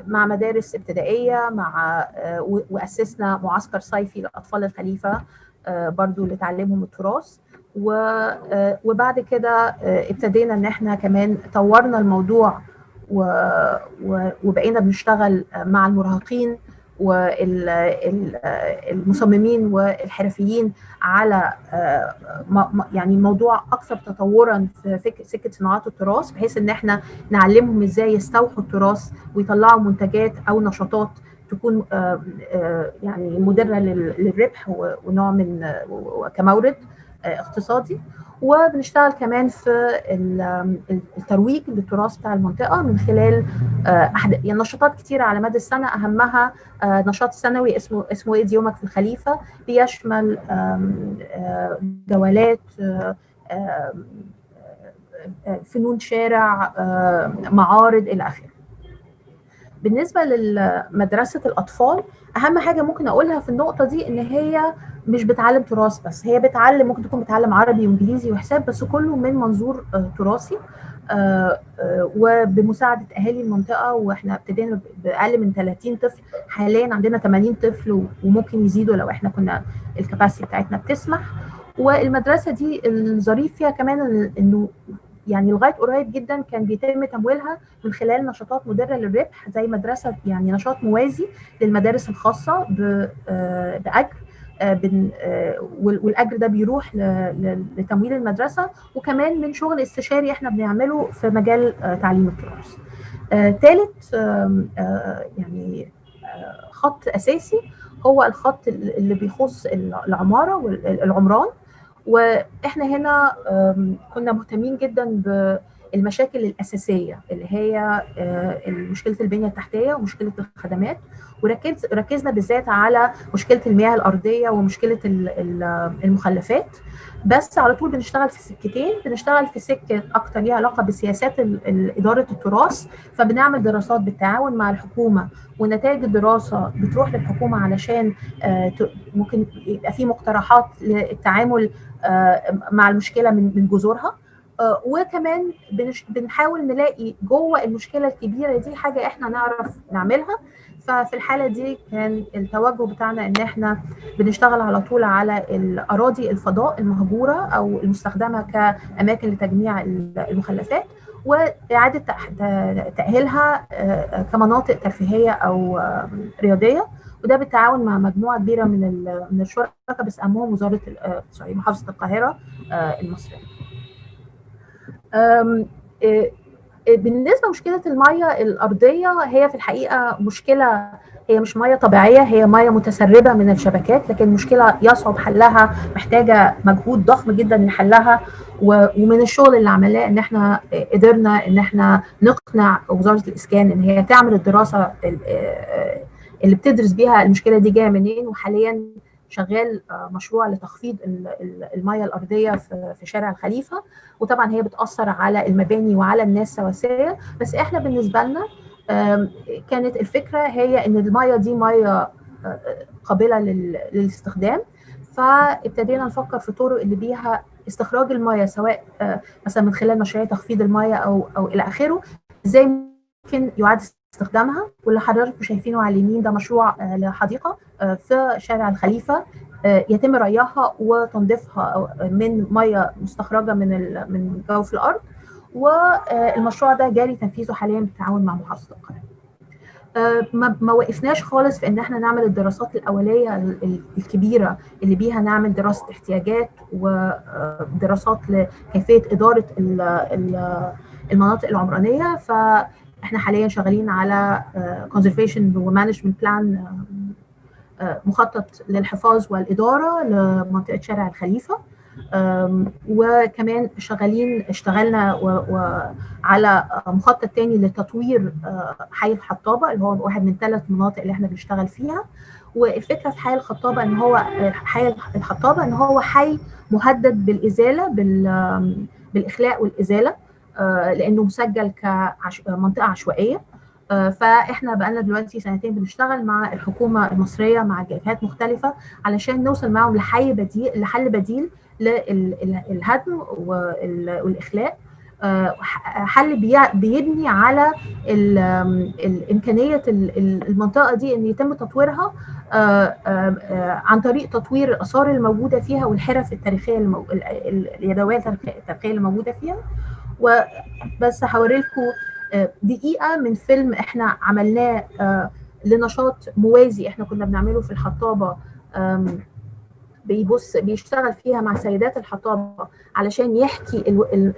مع مدارس ابتدائيه، واسسنا معسكر صيفي لاطفال الخليفه برضو لتعليمهم التراث. وبعد كده ابتدينا ان احنا كمان طورنا الموضوع وبقينا بنشتغل مع المراهقين والمصممين والحرفيين على يعني موضوع اكثر تطورا في سكه صناعات التراث، بحيث ان احنا نعلمهم ازاي يستوحوا التراث ويطلعوا منتجات او نشاطات تكون يعني مدره للربح ونوع من كمورد اقتصادي. وبنشتغل كمان في الترويج للتراث بتاع المنطقه من خلال يعني نشاطات كتيره على مدى السنه، اهمها نشاط سنوي اسمه عيد يومك في الخليفه، بيشمل جولات، فنون شارع، معارض الى اخره. بالنسبه لمدرسه الاطفال، اهم حاجه ممكن اقولها في النقطه دي ان هي مش بتعلم تراث بس، هي بتعلم، ممكن تكون بتعلم عربي وانجليزي وحساب، بس كله من منظور تراثي وبمساعده اهالي المنطقه. واحنا ابتدينا باقل من 30 طفل، حاليا عندنا 80 طفل وممكن يزيدوا لو احنا كنا الكباسيتي بتاعتنا بتسمح. والمدرسه دي الظريف فيها كمان انه يعني لغايه قريب جدا كان بيتم تمويلها من خلال نشاطات مدره للربح، زي مدرسه يعني نشاط موازي للمدارس الخاصه باجر، والاجر ده بيروح لتمويل المدرسه، وكمان من شغل استشاري احنا بنعمله في مجال تعليم التراث. ثالث يعني خط اساسي هو الخط اللي بيخص العماره والعمران. واحنا هنا كنا مهتمين جدا بالمشاكل الاساسيه اللي هي مشكله البنيه التحتيه ومشكله الخدمات، وركزنا بالذات على مشكله المياه الارضيه ومشكله المخلفات. بس على طول بنشتغل في سكتين، بنشتغل في سكه اكتر ليها علاقه بسياسات اداره التراث، فبنعمل دراسات بالتعاون مع الحكومه، ونتائج الدراسه بتروح للحكومه علشان ممكن يبقى في مقترحات للتعامل مع المشكله من جذورها. وكمان بنحاول نلاقي جوه المشكله الكبيره دي حاجه احنا نعرف نعملها. ففي الحاله دي كان التوجه بتاعنا ان احنا بنشتغل على طول على الاراضي الفضاء المهجوره او المستخدمه كاماكن لتجميع المخلفات، واعاده تاهيلها كمناطق ترفيهيه او رياضيه، وده بالتعاون مع مجموعه كبيره من الشركاء، بس اهمهم وزاره محافظه القاهره المصريه. بالنسبه لمشكله الميه الارضيه، هي في الحقيقه مشكله، هي مش ميه طبيعيه، هي ميه متسربه من الشبكات، لكن مشكله يصعب حلها، محتاجه مجهود ضخم جدا لحلها. ومن الشغل اللي عملناه ان احنا قدرنا ان احنا نقنع وزاره الاسكان ان هي تعمل الدراسه اللي بتدرس بيها المشكله دي جايه منين. وحاليا شغال مشروع لتخفيض المياه الارضيه في شارع الخليفه، وطبعا هي بتاثر على المباني وعلى الناس سواسيه. بس احنا بالنسبه لنا كانت الفكره هي ان المياه دي مياه قابله للاستخدام، فابتدينا نفكر في طرق اللي بيها استخراج المياه، سواء مثلا من خلال مشاريع تخفيض المياه او الى اخره، ازاي ممكن يعاد استخدامها. واللي حضراتكم شايفينه على اليمين ده مشروع لحديقة في شارع الخليفة يتم ريها وتنظيفها من مياه مستخرجة من جوف الأرض، والمشروع ده جاري تنفيذه حاليا بالتعاون مع محافظة القاهرة. ما وقفناش خالص في ان احنا نعمل الدراسات الاوليه الكبيره اللي بيها نعمل دراسه احتياجات ودراسات لكيفيه اداره المناطق العمرانيه. فاحنا حاليا شغالين على conservation ومانجمنت بلان، مخطط للحفاظ والاداره لمنطقه شارع الخليفه. وكمان اشتغلنا على مخطط تاني لتطوير حي الخطابة اللي هو واحد من 3 مناطق اللي احنا بنشتغل فيها. والفكرة في حي الخطابة ان هو حي مهدد بالإزالة بالإخلاء والإزالة، لأنه مسجل كمنطقة عشوائية. فاحنا بقالنا دلوقتي 2 سنين بنشتغل مع الحكومة المصرية مع جهات مختلفة علشان نوصل معهم لحل بديل للهدم والإخلاء، حل بيبني على الإمكانية المنطقة دي أن يتم تطويرها عن طريق تطوير الآثار الموجودة فيها والحرف التاريخية اليدوية التاريخية الموجودة فيها. وبس هوري لكم دقيقة من فيلم احنا عملناه لنشاط موازي احنا كنا بنعمله في الخطابة، بيشتغل فيها مع سيدات الخطابة علشان يحكي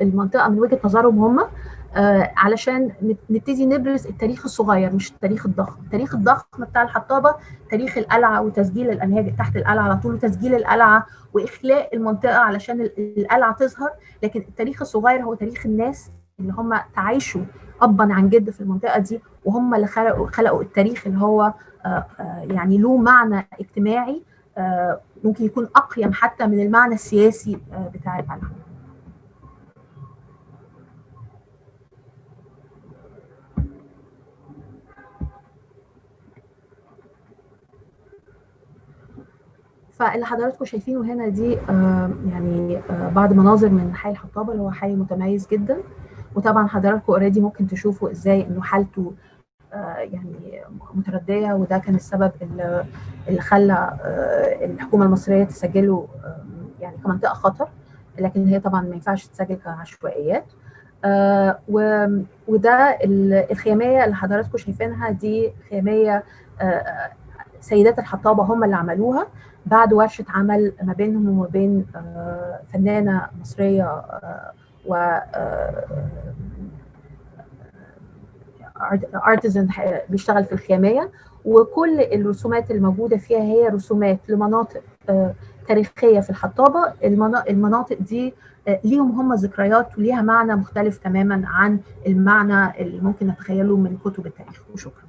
المنطقة من وجهة نظرهم هم، علشان نبتدي نبرز التاريخ الصغير مش التاريخ الضخم. التاريخ الضخم بتاع الخطابة تاريخ القلعة وتسجيل الأنهاج تحت القلعة على طول وتسجيل القلعة وإخلاء المنطقة علشان القلعة تظهر. لكن التاريخ الصغير هو تاريخ الناس اللي هم تعايشوا أبا عن جد في المنطقة دي، وهم اللي خلقوا التاريخ اللي هو يعني له معنى اجتماعي ممكن يكون أقيم حتى من المعنى السياسي بتاع القلعة. فاللي حضراتكم شايفينه هنا دي يعني بعض مناظر من حي الخطابة اللي هو حي متميز جدا. وطبعا حضراتكم اوريدي ممكن تشوفوا ازاي انه حالته يعني متردية، وده كان السبب اللي خلى الحكومة المصرية تسجله يعني كمنطقة خطر، لكن هي طبعا ما ينفعش تسجل كعشوائيات. وده الخيامية اللي حضراتكم شايفينها دي خيامية سيدات الخطابة هم اللي عملوها بعد ورشة عمل ما بينهم وما بين فنانة مصرية و ارتزن بيشتغل في الخيامية. وكل الرسومات الموجودة فيها هي رسومات لمناطق تاريخية في الخطابة. المناطق دي ليهم هم ذكريات وليها معنى مختلف تماما عن المعنى اللي ممكن نتخيله من كتب التاريخ. وشكرا.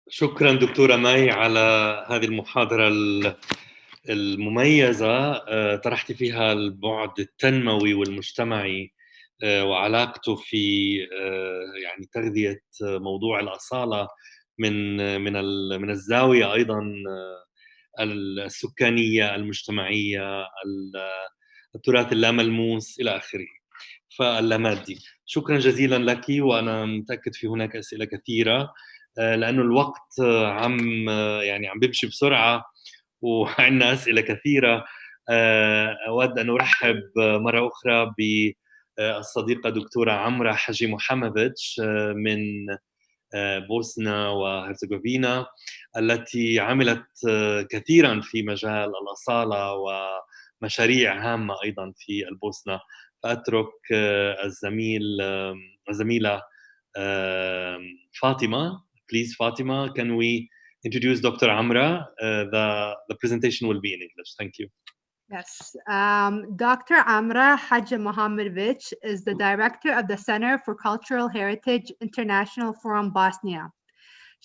شكرا دكتورة مي على هذه المحاضرة المميزة، طرحتي فيها البعد التنموي والمجتمعي وعلاقته في يعني تغذية موضوع الأصالة من الزاوية أيضا السكانية المجتمعية، التراث اللاملموس إلى آخره، فاللامادي. شكرا جزيلا لك، وأنا متأكد في هناك أسئلة كثيرة لأنه الوقت عم بيمشي بسرعة وعندنا أسئلة كثيرة. أود أن أرحب مرة أخرى بالصديقة دكتورة عمرة حجي محمدوفيتش من بوسنا وهرزغوفينا، التي عملت كثيرا في مجال الأصالة ومشاريع هامة أيضا في البوسنة. فأترك الزميلة Fatima. Please, Fatima, can we introduce Dr. Amra? The presentation will be in English. Thank you. Yes. Dr. Amra Haji Mohamedovich is the director of the Center for Cultural Heritage International Forum Bosnia.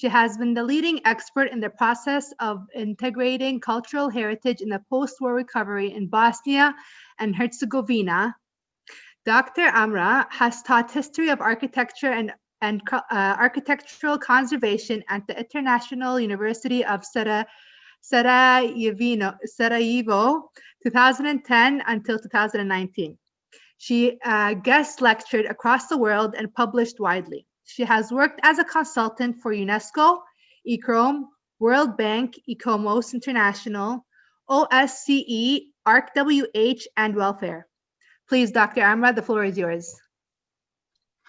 She has been the leading expert in the process of integrating cultural heritage in the post-war recovery in Bosnia and Herzegovina. Dr. Amra has taught history of architecture and architectural conservation at the International University of Sarajevo, 2010 until 2019. She guest lectured across the world and published widely. She has worked as a consultant for UNESCO, ICROM, World Bank, ICOMOS International, OSCE, ARC-WH, and Welfare. Please, Dr. Amra, the floor is yours.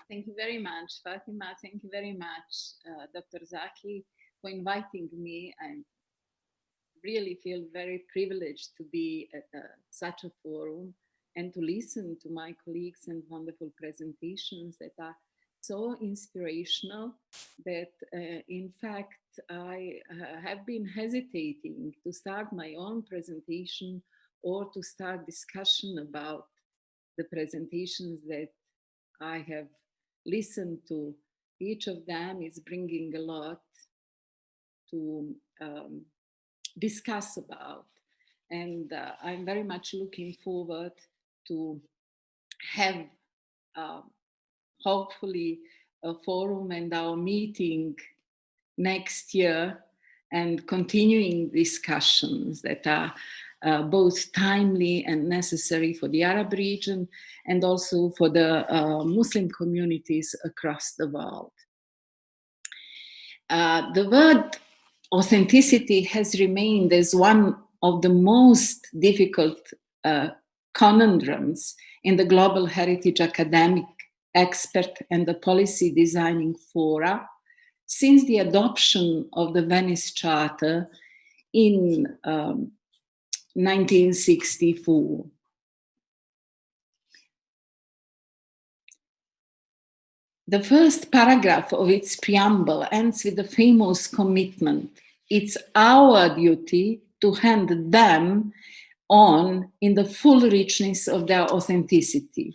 Thank you very much, Fatima. Thank you very much, Dr. Zaki, for inviting me. I really feel very privileged to be at such a forum and to listen to my colleagues and wonderful presentations that are so inspirational that in fact I have been hesitating to start my own presentation or to start discussion about the presentations that I have listened to. Each of them is bringing a lot to discuss about, and I'm very much looking forward to have hopefully a forum and our meeting next year and continuing discussions that are both timely and necessary for the Arab region and also for the Muslim communities across the world. The word authenticity has remained as one of the most difficult conundrums in the global heritage academic, expert, and the policy designing fora since the adoption of the Venice Charter in 1964. The first paragraph of its preamble ends with the famous commitment: "It's our duty to hand them on in the full richness of their authenticity."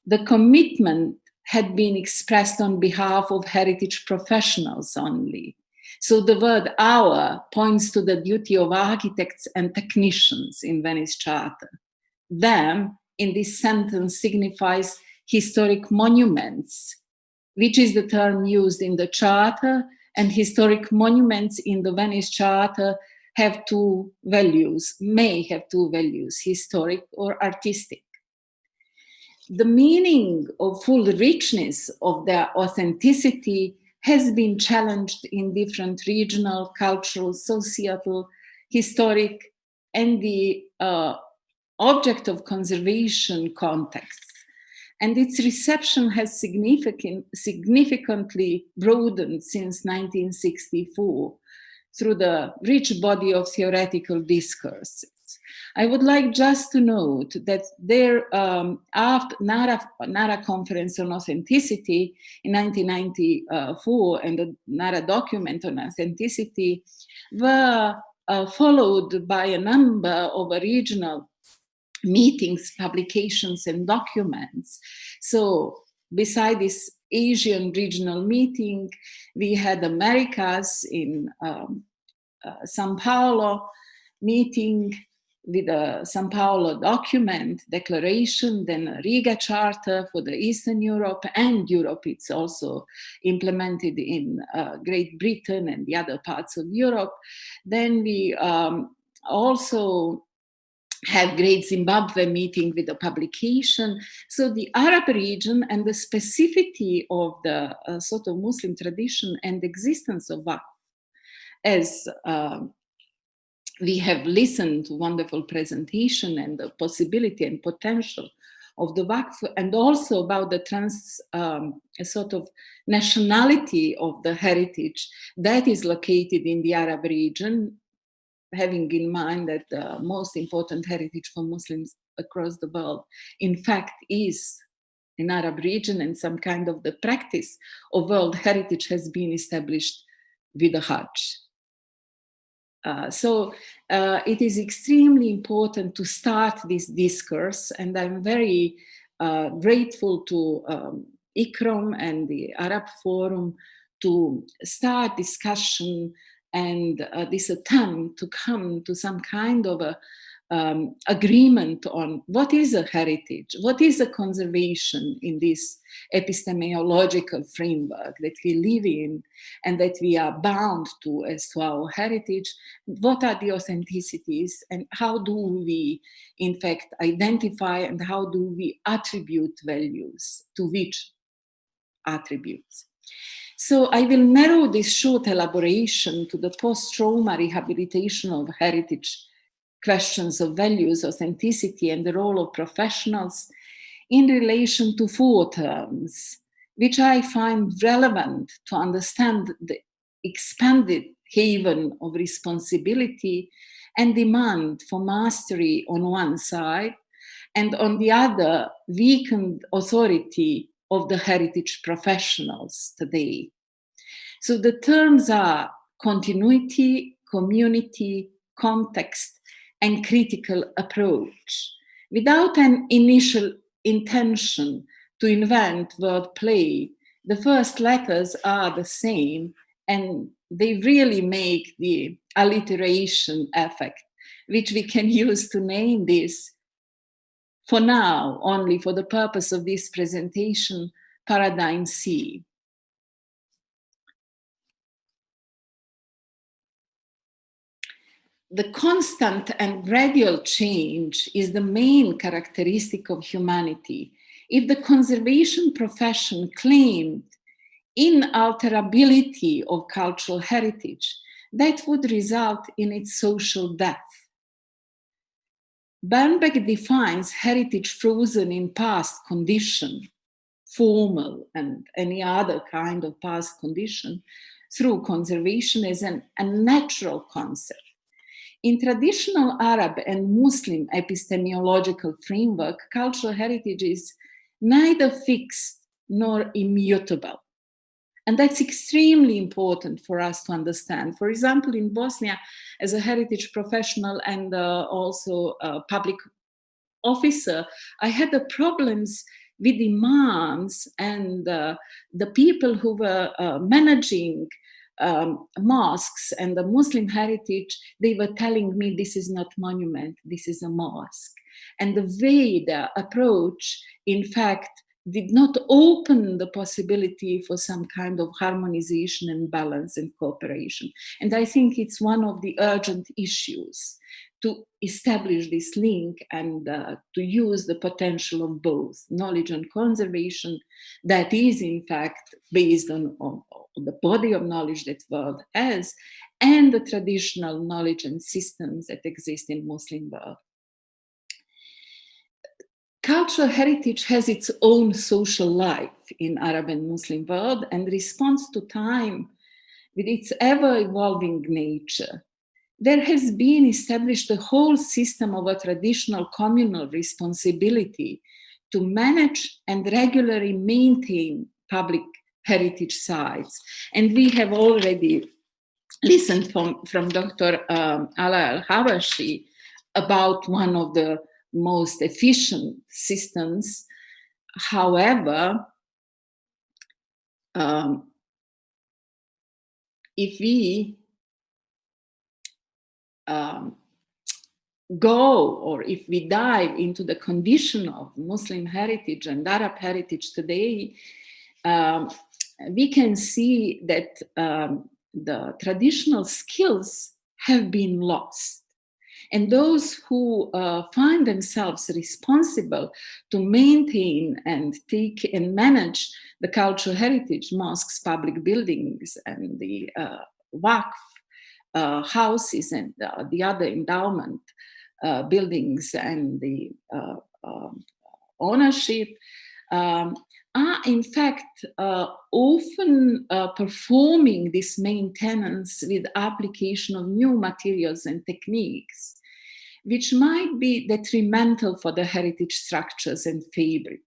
The commitment had been expressed on behalf of heritage professionals only. So the word "our" points to the duty of architects and technicians in Venice Charter. Them in this sentence signifies historic monuments, which is the term used in the Charter, and historic monuments in the Venice Charter have two values, may have two values, historic or artistic. The meaning of full richness of their authenticity has been challenged in different regional, cultural, societal, historic, and the object of conservation contexts. And its reception has significantly broadened since 1964 through the rich body of theoretical discourses. I would like just to note that there, after NARA Conference on Authenticity in 1994 and the NARA document on authenticity were followed by a number of regional meetings, publications, and documents. So beside this Asian regional meeting, we had Americas in Sao Paulo meeting with a Sao Paulo document, declaration, then a Riga Charter for the Eastern Europe and Europe. It's also implemented in Great Britain and the other parts of Europe. Then we also have Great Zimbabwe meeting with a publication. So the Arab region and the specificity of the sort of Muslim tradition and existence of Waqf, as we have listened to wonderful presentation and the possibility and potential of the Waqf, and also about the sort of nationality of the heritage that is located in the Arab region, having in mind that the most important heritage for Muslims across the world, in fact, is in Arab region, and some kind of the practice of world heritage has been established with the Hajj. So it is extremely important to start this discourse, and I'm very grateful to ICROM and the Arab Forum to start discussion and this attempt to come to some kind of a agreement on what is a heritage, what is a conservation in this epistemological framework that we live in and that we are bound to as to our heritage. What are the authenticities and how do we in fact identify and how do we attribute values to which attributes? So I will narrow this short elaboration to the post-trauma rehabilitation of heritage questions of values, authenticity, and the role of professionals in relation to 4 terms, which I find relevant to understand the expanded haven of responsibility and demand for mastery on one side, and on the other, weakened authority of the heritage professionals today. So the terms are continuity, community, context, and critical approach. Without an initial intention to invent wordplay, the first letters are the same, and they really make the alliteration effect, which we can use to name this, for now, only for the purpose of this presentation, Paradigm C. The constant and gradual change is the main characteristic of humanity. If the conservation profession claimed inalterability of cultural heritage, that would result in its social death. Bernbeck defines heritage frozen in past condition, formal and any other kind of past condition, through conservation as an unnatural concept. In traditional Arab and Muslim epistemological framework, cultural heritage is neither fixed nor immutable. And that's extremely important for us to understand. For example, in Bosnia, as a heritage professional and also a public officer, I had the problems with imams and the people who were managing mosques and the Muslim heritage. They were telling me, this is not monument, this is a mosque. And the way the approach, in fact, did not open the possibility for some kind of harmonization and balance and cooperation. And I think it's one of the urgent issues to establish this link and to use the potential of both knowledge and conservation that is in fact based on the body of knowledge that the world has, and the traditional knowledge and systems that exist in Muslim world. Cultural heritage has its own social life in Arab and Muslim world and responds to time with its ever-evolving nature. There has been established a whole system of a traditional communal responsibility to manage and regularly maintain public heritage sites. And we have already listened from Dr. Ala Al-Hawashi about one of the most efficient systems. However, if we go, or if we dive into the condition of Muslim heritage and Arab heritage today, we can see that the traditional skills have been lost. And those who find themselves responsible to maintain and take and manage the cultural heritage, mosques, public buildings, and the Waqf houses and the other endowment buildings and the ownership, are in fact often performing this maintenance with application of new materials and techniques, which might be detrimental for the heritage structures and fabric.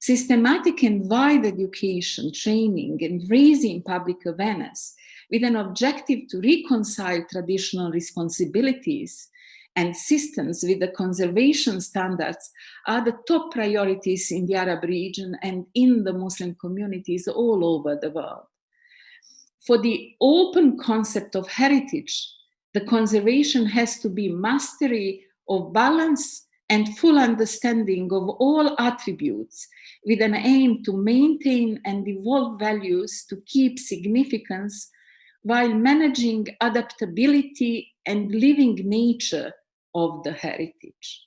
Systematic and wide education, training, and raising public awareness with an objective to reconcile traditional responsibilities and systems with the conservation standards are the top priorities in the Arab region and in the Muslim communities all over the world. For the open concept of heritage, the conservation has to be mastery of balance and full understanding of all attributes with an aim to maintain and evolve values to keep significance while managing adaptability and living nature of the heritage.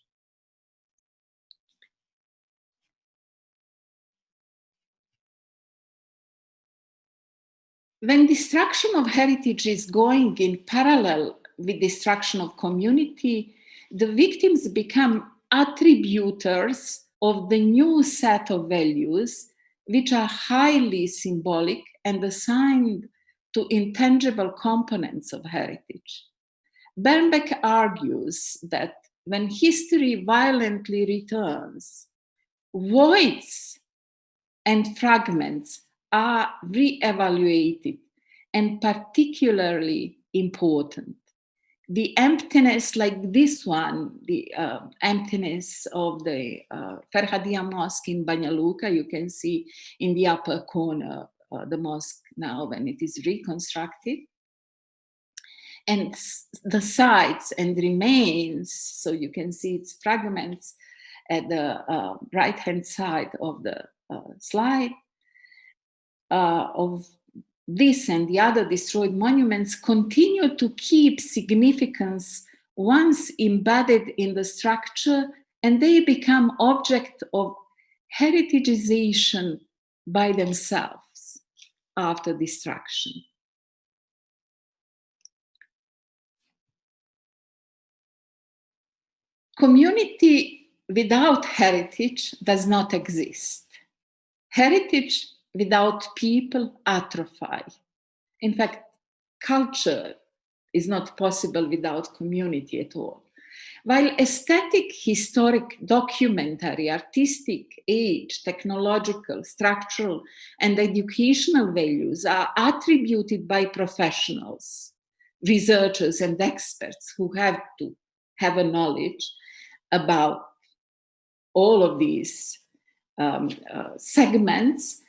when destruction of heritage is going in parallel with destruction of community, the victims become attributors of the new set of values, which are highly symbolic and assigned to intangible components of heritage. Bernbeck argues that when history violently returns, voids and fragments are re-evaluated and particularly important. The emptiness like this one, the emptiness of the Farhadiya Mosque in Banja Luka, you can see in the upper corner the mosque now when it is reconstructed. And the sites and remains, so you can see its fragments at the right-hand side of the slide, of this and the other destroyed monuments continue to keep significance once embedded in the structure, and they become object of heritagization by themselves after destruction. Community without heritage does not exist. Heritage without people atrophy. In fact, culture is not possible without community at all. While aesthetic, historic, documentary, artistic, age, technological, structural, and educational values are attributed by professionals, researchers, and experts who have to have a knowledge about all of these segments,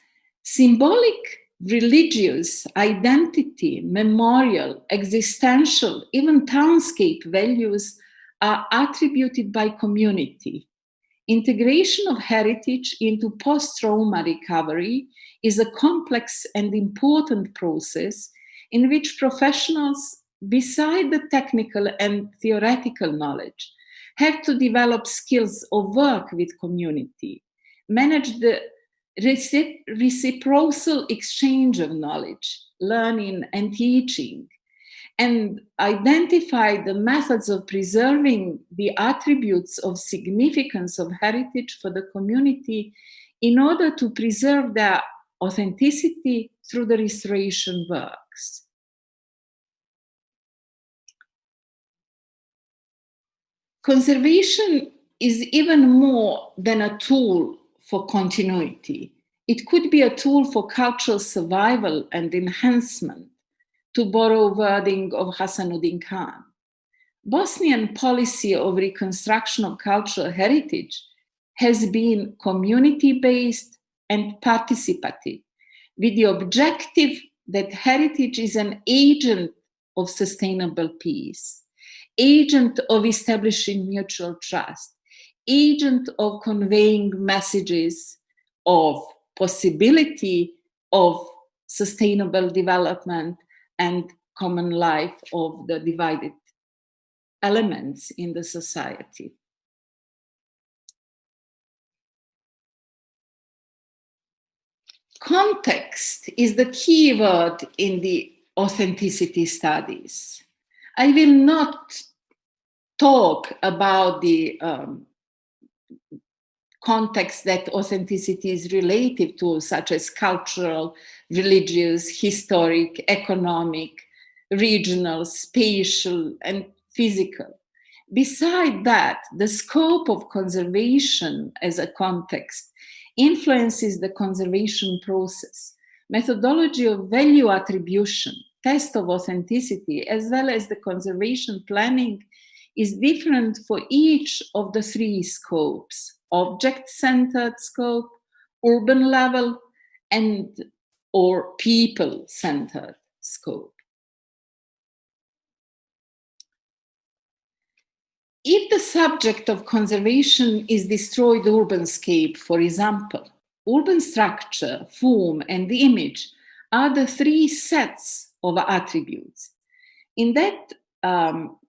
symbolic, religious, identity, memorial, existential, even townscape values are attributed by community. Integration of heritage into post-trauma recovery is a complex and important process in which professionals, beside the technical and theoretical knowledge, have to develop skills of work with community, manage the reciprocal exchange of knowledge, learning and teaching, and identify the methods of preserving the attributes of significance of heritage for the community in order to preserve their authenticity through the restoration works. Conservation is even more than a tool for continuity. It could be a tool for cultural survival and enhancement, to borrow wording of Hasanuddin Khan. Bosnian policy of reconstruction of cultural heritage has been community-based and participative, with the objective that heritage is an agent of sustainable peace, agent of establishing mutual trust, agent of conveying messages of possibility of sustainable development and common life of the divided elements in the society. Context is the key word in the authenticity studies. I will not talk about the context that authenticity is relative to, such as cultural, religious, historic, economic, regional, spatial, and physical. Beside that, the scope of conservation as a context influences the conservation process, methodology of value attribution, test of authenticity, as well as the conservation planning is different for each of the three scopes: object-centered scope, urban level, and or people-centered scope. If the subject of conservation is destroyed urbanscape, for example, urban structure, form, and image are the three sets of attributes. In that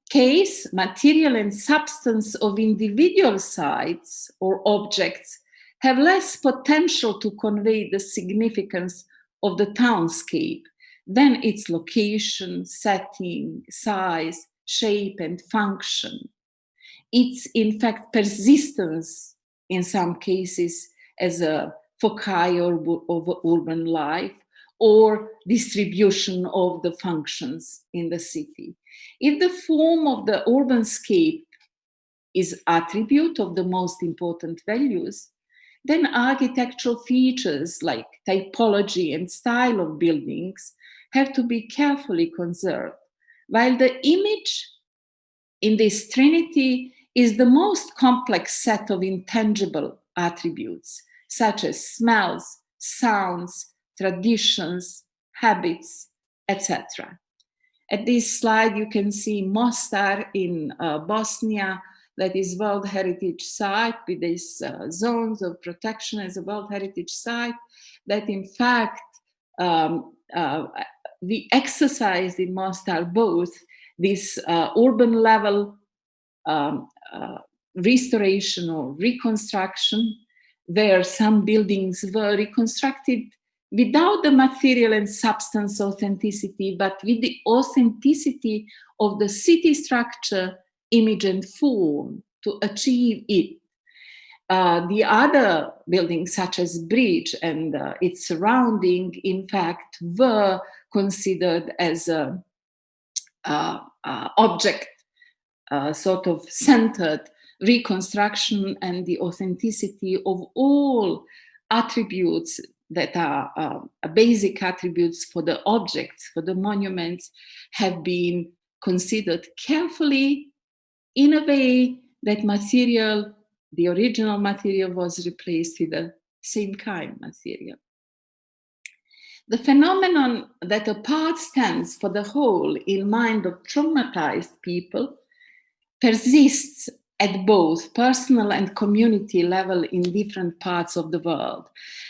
case, material and substance of individual sites or objects have less potential to convey the significance of the townscape, then its location, setting, size, shape, and function. It's in fact persistence in some cases as a foci of urban life, or distribution of the functions in the city. If the form of the urbanscape is attribute of the most important values, then architectural features like typology and style of buildings have to be carefully conserved, while the image in this trinity is the most complex set of intangible attributes, such as smells, sounds, traditions, habits, etc. At this slide, you can see Mostar in Bosnia, that is World Heritage Site with these zones of protection as a World Heritage Site, that in fact we exercised in Mostar both this urban level restoration or reconstruction, where some buildings were reconstructed without the material and substance authenticity, but with the authenticity of the city structure, image, and form to achieve it. The other buildings, such as Bridge and its surrounding, in fact, were considered as a object, sort of centered reconstruction and the authenticity of all attributes that are basic attributes for the objects, for the monuments, have been considered carefully in a way that material, the original material, was replaced with the same kind material. The phenomenon that a part stands for the whole in mind of traumatized people persists at both personal and community level in different parts of the world.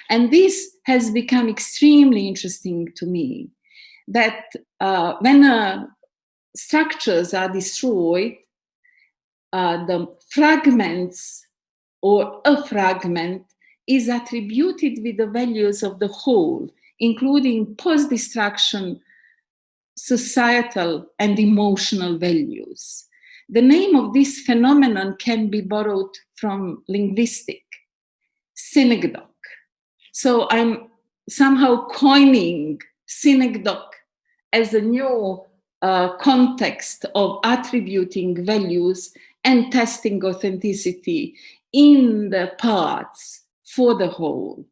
And this has become extremely interesting to me, that when structures are destroyed, the fragments or a fragment is attributed with the values of the whole, including post-destruction societal and emotional values. The name of this phenomenon can be borrowed from linguistic, synecdoche. So I'm somehow coining synecdoche as a new context of attributing values and testing authenticity in the parts for the whole.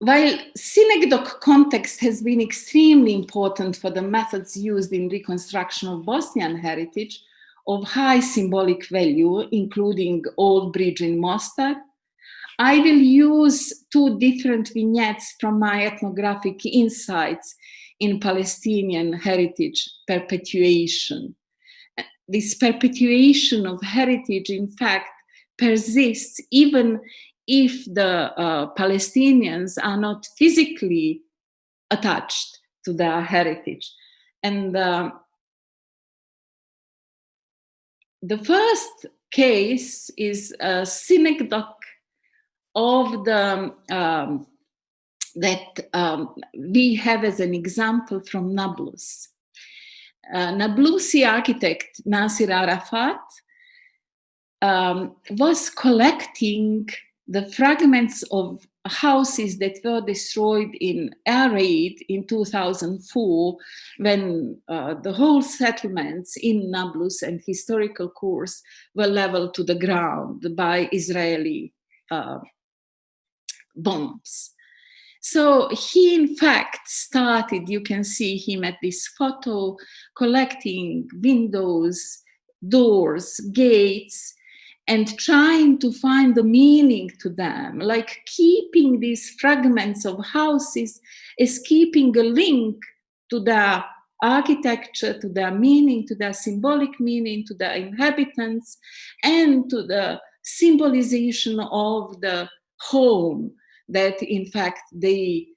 While synecdoche context has been extremely important for the methods used in reconstruction of Bosnian heritage of high symbolic value, including Old Bridge in Mostar, I will use two different vignettes from my ethnographic insights in Palestinian heritage perpetuation. This perpetuation of heritage, in fact, persists even if the Palestinians are not physically attached to their heritage. And the first case is a synecdoche of the that we have as an example from Nablus. Nablusi architect Nasir Arafat was collecting the fragments of houses that were destroyed in air raid in 2004, when the whole settlements in Nablus and historical course were leveled to the ground by Israeli bombs. So he, in fact, started, you can see him at this photo, collecting windows, doors, gates, and trying to find the meaning to them, like keeping these fragments of houses as keeping a link to their architecture, to their meaning, to their symbolic meaning, to their inhabitants, and to the symbolization of the home that in fact they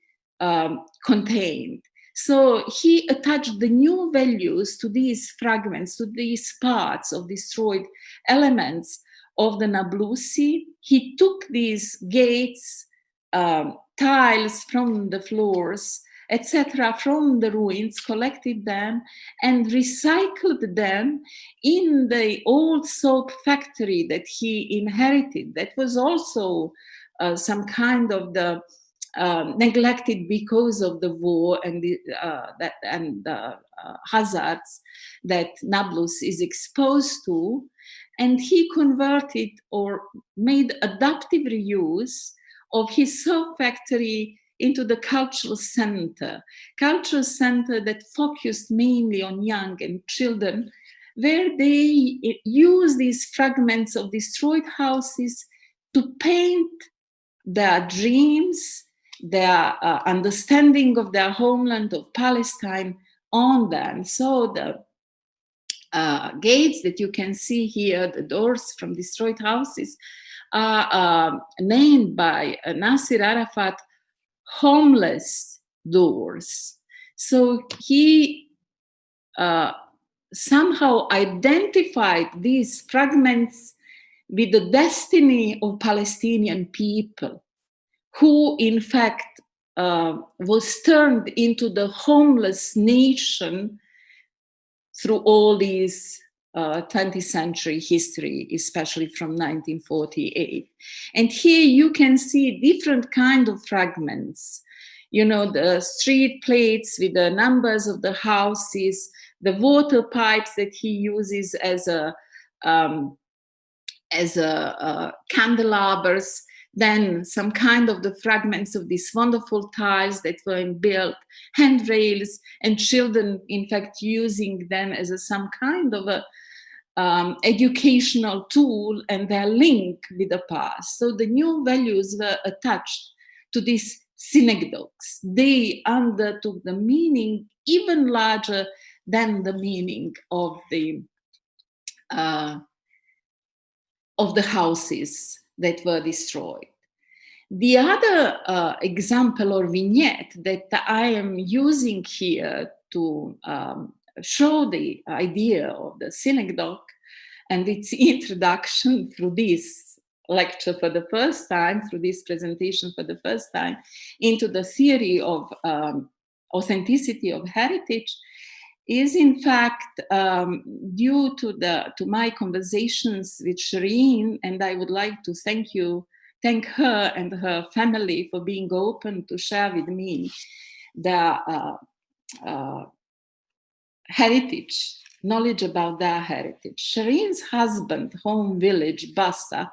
contained. So he attached the new values to these fragments, to these parts of destroyed elements of the Nablusi. He took these gates, tiles from the floors, etc., from the ruins, collected them and recycled them in the old soap factory that he inherited. That was also some kind of the neglected because of the war and the hazards that Nablus is exposed to. And he converted or made adaptive reuse of his soap factory into the cultural center that focused mainly on young and children, where they use these fragments of destroyed houses to paint their dreams, their understanding of their homeland of Palestine on them. So the gates that you can see here, the doors from destroyed houses, are named by Nasir Arafat homeless doors. So he somehow identified these fragments with the destiny of Palestinian people, who in fact was turned into the homeless nation through all these 20th century history, especially from 1948. And here you can see different kind of fragments. You know, the street plates with the numbers of the houses, the water pipes that he uses as candelabers, then some kind of the fragments of these wonderful tiles that were built, handrails, and children, in fact, using them as some kind of a educational tool and their link with the past. So the new values were attached to these synagogues. They undertook the meaning even larger than the meaning of the houses that were destroyed. The other example or vignette that I am using here to show the idea of the synagogue and its introduction through this lecture for the first time, through this presentation for the first time, into the theory of authenticity of heritage, is in fact due to my conversations with Shireen, and I would like to thank her and her family for being open to share with me their heritage, knowledge about their heritage. Shireen's husband, home village, Bassa,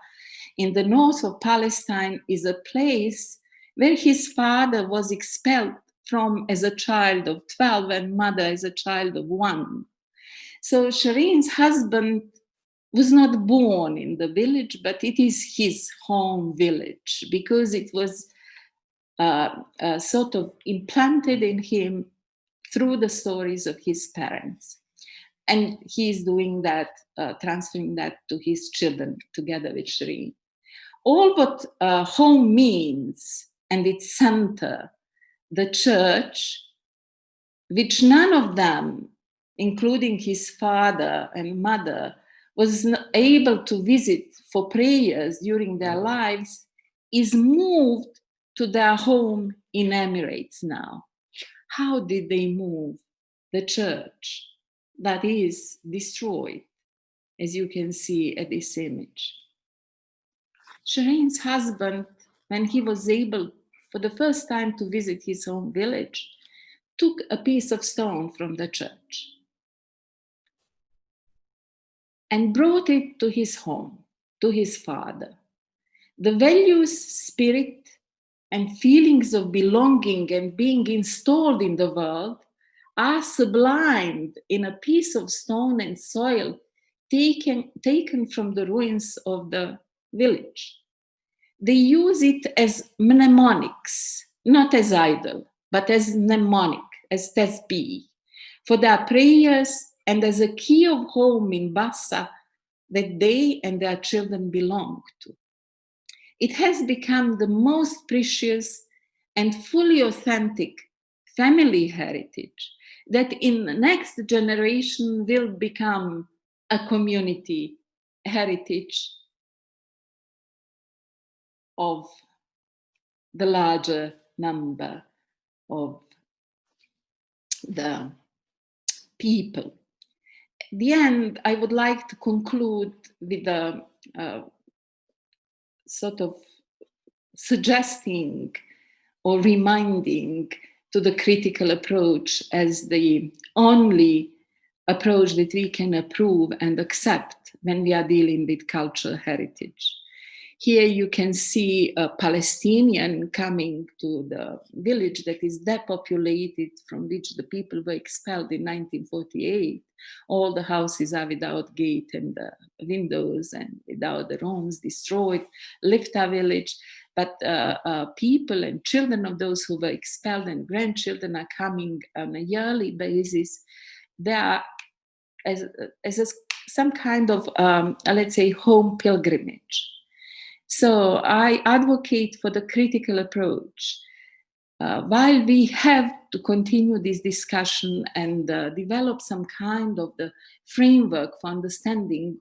in the north of Palestine, is a place where his father was expelled from as a child of 12 and mother as a child of 1. So Shireen's husband was not born in the village, but it is his home village because it was sort of implanted in him through the stories of his parents. And he is doing that, transferring that to his children together with Shireen. All what home means and its center, the church, which none of them, including his father and mother, was able to visit for prayers during their lives, is moved to their home in Emirates now. How did they move the church that is destroyed, as you can see at this image? Shireen's husband, when he was able for the first time to visit his home village, took a piece of stone from the church and brought it to his home, to his father. The values, spirit, and feelings of belonging and being installed in the world are sublimed in a piece of stone and soil taken from the ruins of the village. They use it as mnemonics, not as idol, but as mnemonic, as tasbih, for their prayers and as a key of home in Bassa that they and their children belong to. It has become the most precious and fully authentic family heritage that in the next generation will become a community heritage of the larger number of the people. At the end, I would like to conclude with a sort of suggesting or reminding to the critical approach as the only approach that we can approve and accept when we are dealing with cultural heritage. Here you can see a Palestinian coming to the village that is depopulated, from which the people were expelled in 1948. All the houses are without gate and windows and without the rooms, destroyed. Lifta village. But people and children of those who were expelled and grandchildren are coming on a yearly basis. They are as some kind of, let's say, home pilgrimage. So I advocate for the critical approach. While we have to continue this discussion and develop some kind of the framework for understanding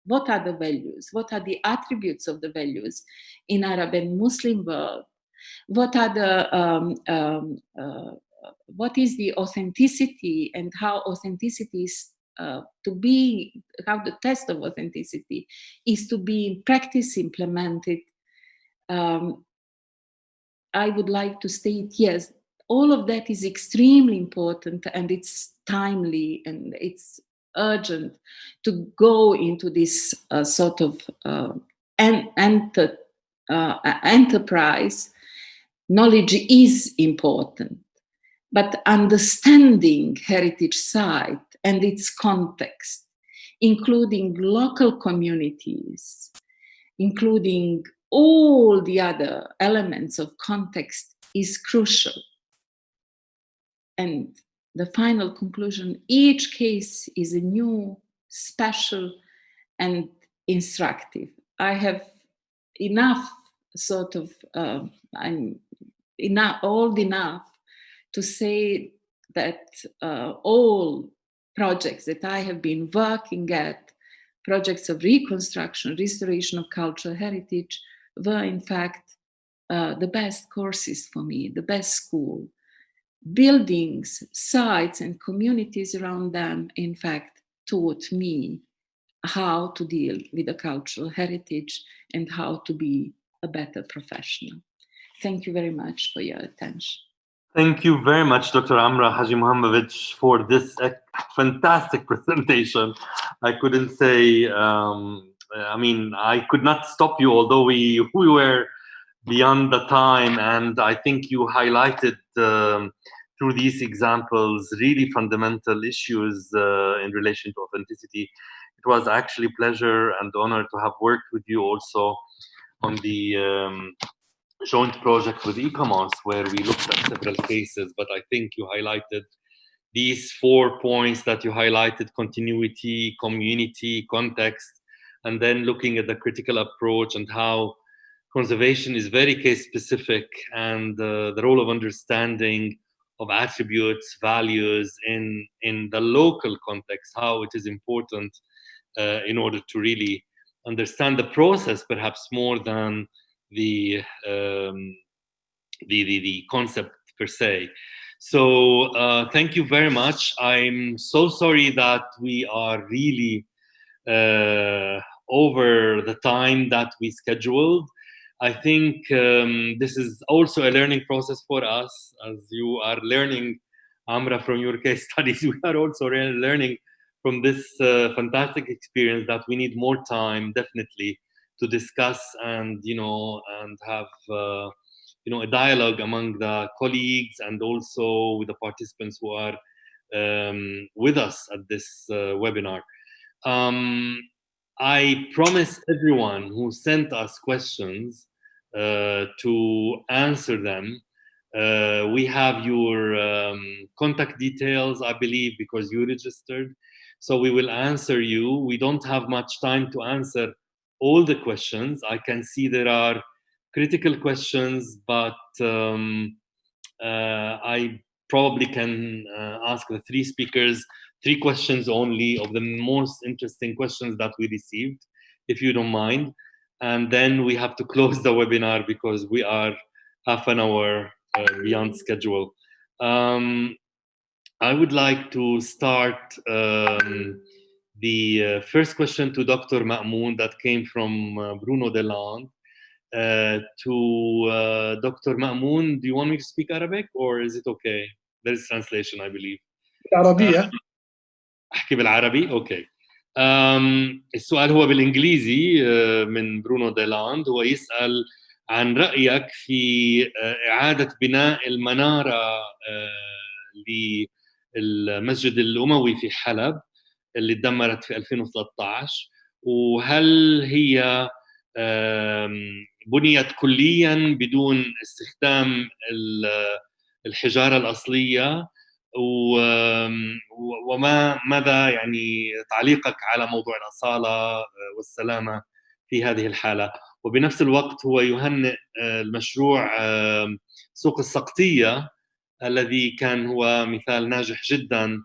what are the values, what are the attributes of the values in Arab and Muslim world, what are the what is the authenticity and how authenticity is how the test of authenticity is to be in practice implemented. I would like to state, yes, all of that is extremely important, and it's timely and it's urgent to go into this sort of enterprise. Knowledge is important, but understanding heritage site and its context, including local communities, including all the other elements of context, is crucial. And the final conclusion, each case is a new, special, and instructive. I have enough sort of, I'm old enough to say that all projects that I have been working at, projects of reconstruction, restoration of cultural heritage, were in fact the best courses for me, the best school. Buildings, sites, and communities around them, in fact, taught me how to deal with the cultural heritage and how to be a better professional. Thank you very much for your attention. Thank you very much, Dr. Amra Haji Muhammad, for this fantastic presentation. I couldn't say, I mean, I could not stop you, although we were beyond the time, and I think you highlighted through these examples really fundamental issues in relation to authenticity. It was actually a pleasure and honor to have worked with you also on the joint project with ICOMOS, where we looked at several cases, but I think you highlighted these 4 points that you highlighted: continuity, community, context, and then looking at the critical approach and how conservation is very case specific, and the role of understanding of attributes, values in the local context, how it is important in order to really understand the process, perhaps more than the concept per se. So thank you very much. I'm so sorry that we are really over the time that we scheduled. I think this is also a learning process for us, as you are learning, Amra, from your case studies. We are also learning from this fantastic experience that we need more time, definitely, to discuss and and have a dialogue among the colleagues and also with the participants who are with us at this webinar. I promise everyone who sent us questions to answer them. We have your contact details, I believe, because you registered. So we will answer you. We don't have much time to answer all the questions. I can see there are critical questions, but I probably can ask the 3 speakers 3 questions only of the most interesting questions that we received, if you don't mind. And then we have to close the webinar because we are half an hour beyond schedule. I would like to start the first question to Dr. Ma'moon that came from Bruno Deland. To Dr. Ma'moon, do you want me to speak Arabic or is it okay? There is translation, I believe. العربية. أحكي بالعربي؟ أوكي. السؤال هو بالإنجليزي من برونو ديلاند. هو يسأل عن رأيك في إعادة بناء المنارة للمسجد الأموي في حلب اللي تدمرت في 2013، وهل هي بنيت كلياً بدون استخدام الحجارة الأصلية، وماذا يعني تعليقك على موضوع الأصالة والسلامة في هذه الحالة؟ وبنفس الوقت هو يهنئ المشروع سوق السقطية الذي كان هو مثال ناجح جدا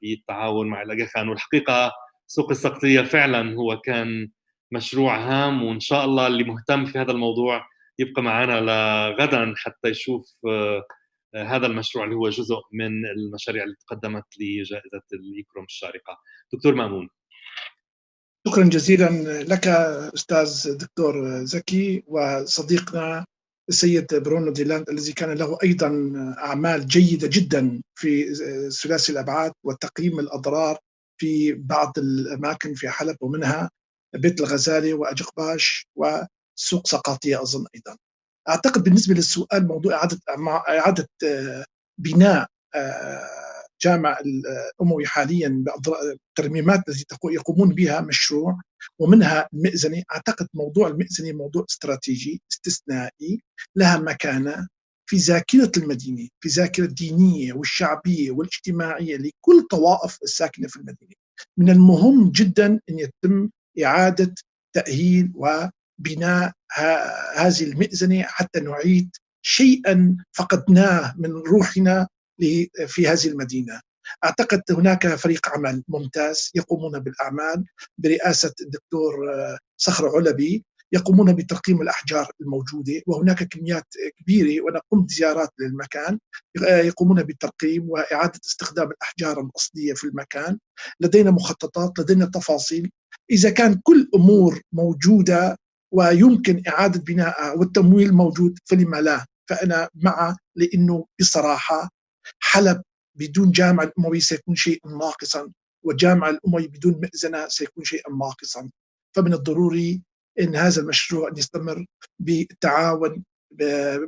بالتعاون مع الأغا خان. والحقيقة سوق السقطية فعلا هو كان مشروع هام، وإن شاء الله اللي مهتم في هذا الموضوع يبقى معنا لغدا حتى يشوف هذا المشروع اللي هو جزء من المشاريع اللي تقدمت لجائزة الإيكروم الشارقة. دكتور مأمون. شكرا جزيلا لك أستاذ دكتور زكي وصديقنا السيد برونو ديلاند الذي كان له أيضا أعمال جيدة جدا في ثلاثي الأبعاد وتقييم الأضرار في بعض الأماكن في حلب، ومنها بيت الغزالي وأجقباش وسوق سقاطية أظن أيضا. أعتقد بالنسبة للسؤال موضوع إعادة بناء جامع الأموي حاليا بالترميمات التي يقومون بها مشروع ومنها المئذنة. أعتقد موضوع المئذنة موضوع استراتيجي استثنائي لها مكانة في ذاكرة المدينة، في ذاكرة الدينية والشعبية والاجتماعية لكل طوائف الساكنة في المدينة. من المهم جدا أن يتم إعادة تأهيل وبناء هذه المئذنة حتى نعيد شيئا فقدناه من روحنا في هذه المدينة. أعتقد هناك فريق عمل ممتاز يقومون بالأعمال برئاسة الدكتور صخر علبي، يقومون بترقيم الأحجار الموجودة، وهناك كميات كبيرة وأنا قمت زيارات للمكان، يقومون بالترقيم وإعادة استخدام الأحجار الأصلية في المكان. لدينا مخططات، لدينا تفاصيل. إذا كان كل أمور موجودة ويمكن إعادة بنائها والتمويل موجود فلما لا؟ فأنا مع، لأنه بصراحة حلب بدون جامع الأموي سيكون شيئا ناقصا، والجامع الأموي بدون مئذنة سيكون شيئا ناقصا. فمن الضروري أن هذا المشروع أن يستمر بالتعاون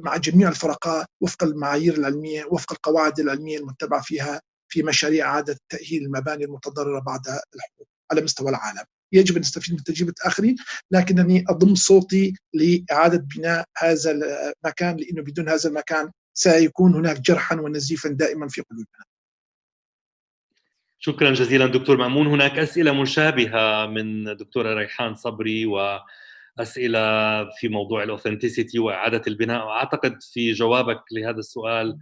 مع جميع الفرقاء وفق المعايير العلمية، وفق القواعد العلمية المتبعة فيها في مشاريع إعادة تأهيل المباني المتضررة بعد الحروب على مستوى العالم. يجب أن نستفيد من تجربة الآخرين، لكنني أضم صوتي لإعادة بناء هذا المكان، لأنه بدون هذا المكان سيكون هناك جرحا ونزيفا دائما في قلوبنا. شكرا جزيلا دكتور مأمون. هناك أسئلة مشابهة من دكتورة ريحان صبري وأسئلة في موضوع الأوثنتيسيتي وإعادة البناء، وأعتقد في جوابك لهذا السؤال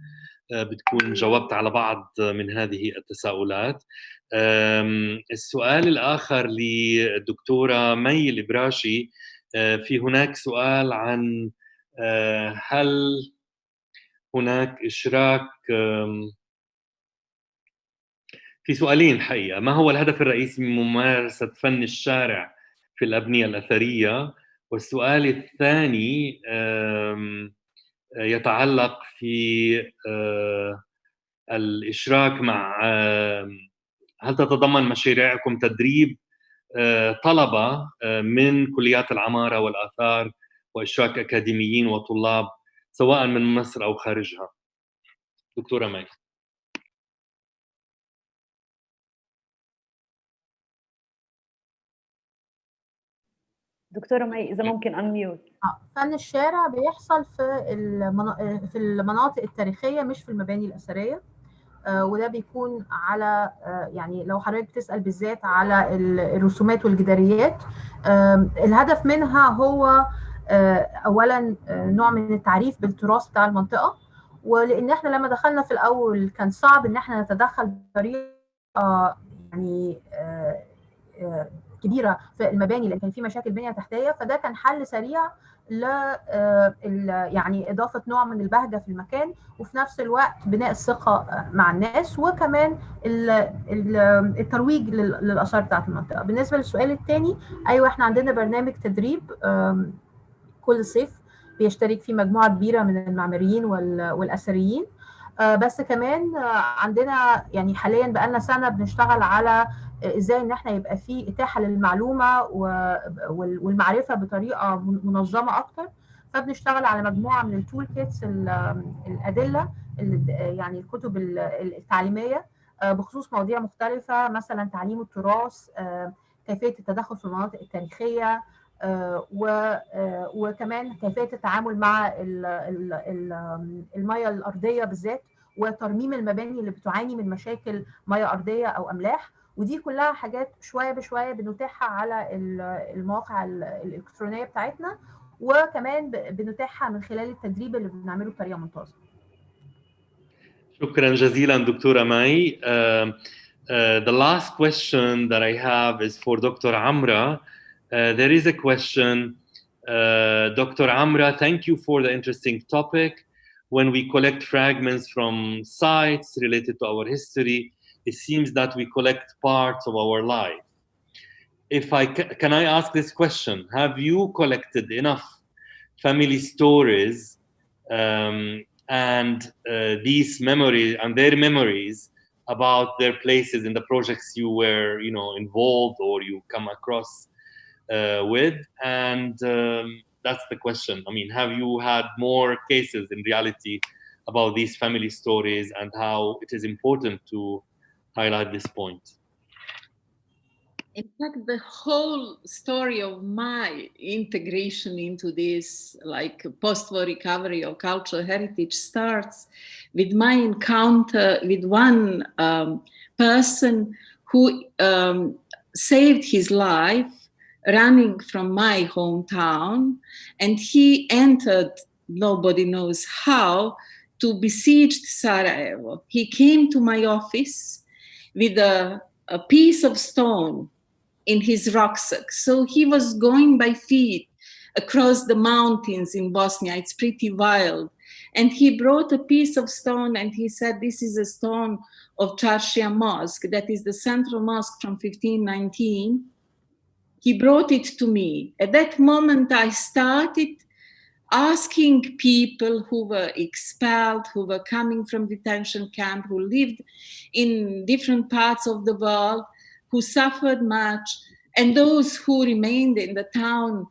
بتكون جاوبت على بعض من هذه التساؤلات. السؤال الآخر للدكتورة مي الإبراشي، في هناك سؤال عن هل هناك إشراك، في سؤالين حقيقة. ما هو الهدف الرئيسي من ممارسة فن الشارع في الأبنية الأثرية؟ والسؤال الثاني يتعلق في الإشراك مع، هل تتضمن مشاريعكم تدريب طلبة من كليات العمارة والآثار وإشراك أكاديميين وطلاب سواء من مصر أو خارجها؟ دكتورة مي. دكتورة مي إذا ممكن أنميوت. فن الشارع بيحصل في المناطق التاريخية مش في المباني الأثرية، وده بيكون على يعني لو حضرتك بتسأل بالذات على الرسومات والجداريات، الهدف منها هو أولا نوع من التعريف بالتراث بتاع المنطقة، ولأن احنا لما دخلنا في الأول كان صعب إن احنا نتدخل بطريقة يعني كبيره في المباني لان كان في مشاكل بنيه تحتيه، فده كان حل سريع ل يعني اضافه نوع من البهجه في المكان، وفي نفس الوقت بناء الثقه مع الناس، وكمان الترويج للاثار بتاعت المنطقه. بالنسبه للسؤال الثاني، ايوه احنا عندنا برنامج تدريب كل صيف بيشترك فيه مجموعه كبيره من المعماريين والاثريين، بس كمان عندنا يعني حاليا بقالنا سنه بنشتغل على ازاي ان احنا يبقى في اتاحه للمعلومه والمعرفه بطريقه منظمه اكتر. فبنشتغل على مجموعه من التول كيتس، الادله يعني الكتب التعليميه بخصوص مواضيع مختلفه، مثلا تعليم التراث، كيفيه التدخل في المناطق التاريخيه، وكمان كيفيه التعامل مع المياه الارضيه بالذات، وترميم المباني اللي بتعاني من مشاكل مياه ارضيه او املاح. ودي كلها حاجات شويه بشويه بنتاحها على المواقع الالكترونيه بتاعتنا، وكمان بنتاحها من خلال التدريب اللي بنعمله بطريقه منتظمه. شكرا جزيلا دكتورة مي. The last question that I have is for Dr. Amra. There is a question. Dr. Amra, thank you for the interesting topic. When we collect fragments from sites related to our history, it seems that we collect parts of our life. Can I ask this question? Have you collected enough family stories and these memories and their memories about their places in the projects you were, involved or you come across with? And that's the question. I mean, have you had more cases in reality about these family stories and how it is important to highlight this point? In fact, the whole story of my integration into this, like post-war recovery of cultural heritage, starts with my encounter with one person who saved his life running from my hometown, and he entered, nobody knows how, to besieged Sarajevo. He came to my office with a piece of stone in his rucksack. So he was going by feet across the mountains in Bosnia. It's pretty wild. And he brought a piece of stone and he said, this is a stone of Charshia Mosque. That is the central mosque from 1519. He brought it to me. At that moment, I started asking people who were expelled, who were coming from detention camp, who lived in different parts of the world, who suffered much, and those who remained in the town,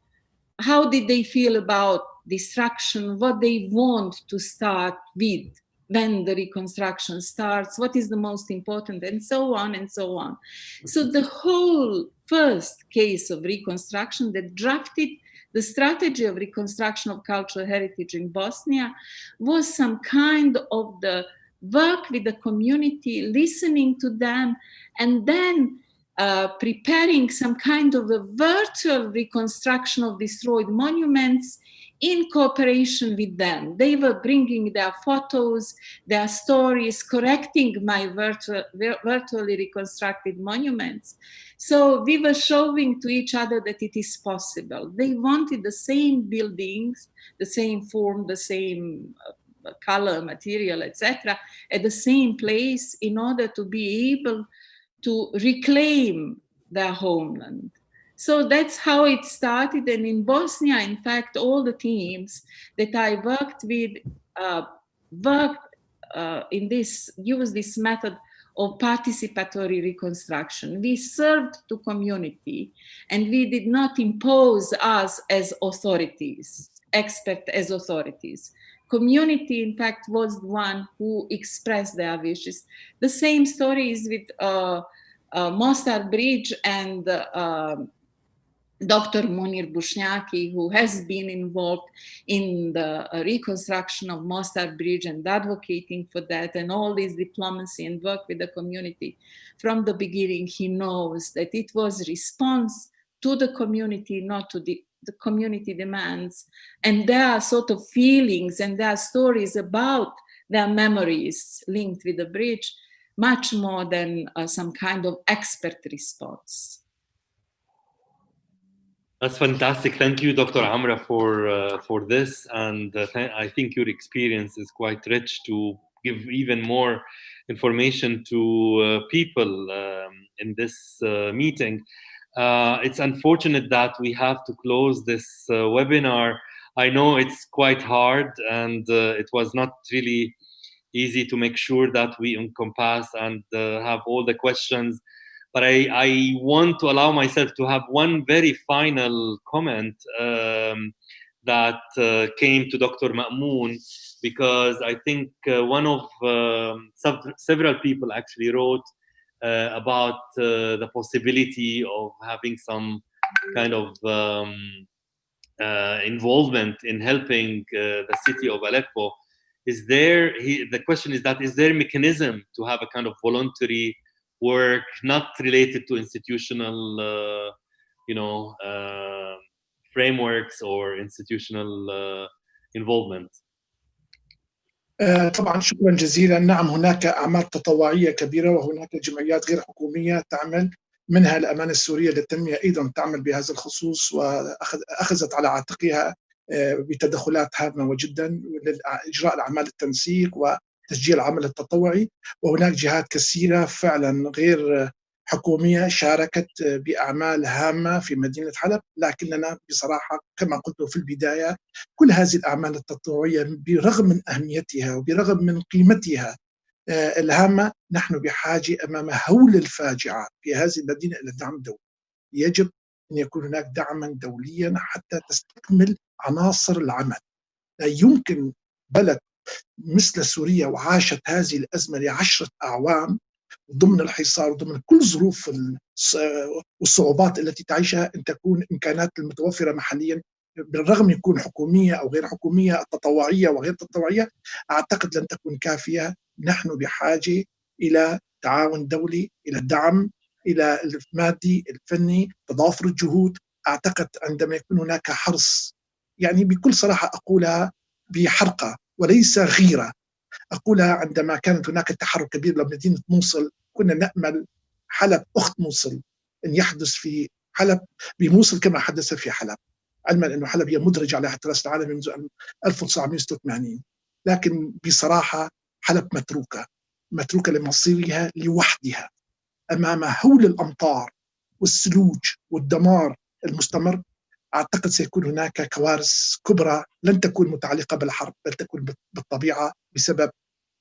how did they feel about destruction, what they want to start with when the reconstruction starts, what is the most important, and so on and so on. So the whole first case of reconstruction that drafted the strategy of reconstruction of cultural heritage in Bosnia was some kind of the work with the community, listening to them, and then preparing some kind of a virtual reconstruction of destroyed monuments in cooperation with them. They were bringing their photos, their stories, correcting my virtually reconstructed monuments. So we were showing to each other that it is possible. They wanted the same buildings, the same form, the same color, material, etc., at the same place in order to be able to reclaim their homeland. So that's how it started. And in Bosnia, in fact, all the teams that I worked with used this method of participatory reconstruction. We served to community and we did not impose us as authorities, expert as authorities. Community, in fact, was the one who expressed their wishes. The same story is with Mostar Bridge and Dr. Munir Bushnjaki, who has been involved in the reconstruction of Mostar Bridge and advocating for that and all this diplomacy and work with the community. From the beginning, he knows that it was response to the community, not to the community demands. And there are sort of feelings and there are stories about their memories linked with the bridge, much more than some kind of expert response. That's fantastic. Thank you, Dr. Amra, for this. And I think your experience is quite rich to give even more information to people in this meeting. It's unfortunate that we have to close this webinar. I know it's quite hard, and it was not really easy to make sure that we encompass and have all the questions. But I want to allow myself to have one very final comment that came to Dr. Ma'moon, because I think one of several people actually wrote about the possibility of having some kind of involvement in helping the city of Aleppo. The question is that, is there a mechanism to have a kind of voluntary work not related to institutional frameworks or institutional involvement? طبعا شكرا جزيلا. نعم، هناك أعمال تطوعية كبيرة، وهناك جمعيات غير حكومية تعمل، منها الأمانة السورية للتنمية أيضا تعمل بهذا الخصوص، وأخذت على عاتقها بتدخلات هامة جدا لإجراء الأعمال التنسيق وتسجيل العمل التطوعي. وهناك جهات كثيرة فعلا غير حكومية شاركت بأعمال هامة في مدينة حلب، لكننا بصراحة كما قلت في البداية كل هذه الأعمال التطوعية برغم من أهميتها وبرغم من قيمتها الهامة، نحن بحاجة أمام هول الفاجعة في هذه المدينة إلى دعم دولي. يجب أن يكون هناك دعما دوليا حتى تستكمل عناصر العمل. لا يمكن بلد مثل سوريا وعاشت هذه الأزمة ل10 أعوام ضمن الحصار وضمن كل ظروف والصعوبات التي تعيشها أن تكون إمكانات المتوفرة محليا، بالرغم يكون حكومية أو غير حكومية، تطوعية وغير تطوعية، أعتقد لن تكون كافية. نحن بحاجة إلى تعاون دولي، إلى الدعم، إلى المادي، الفني، تضافر الجهود. أعتقد عندما يكون هناك حرص، يعني بكل صراحة أقولها بحرقة وليس غيرة، أقولها عندما كانت هناك تحرك كبير لمدينة موصل، كنا نأمل حلب أخت موصل أن يحدث في حلب بموصل كما حدث في حلب، علما أن حلب هي مدرجة على التراث العالمي منذ 1986. لكن بصراحة حلب متروكة لمصيرها لوحدها أمام هول الأمطار والثلوج والدمار المستمر. أعتقد سيكون هناك كوارث كبرى لن تكون متعلقة بالحرب، بل تكون بالطبيعة بسبب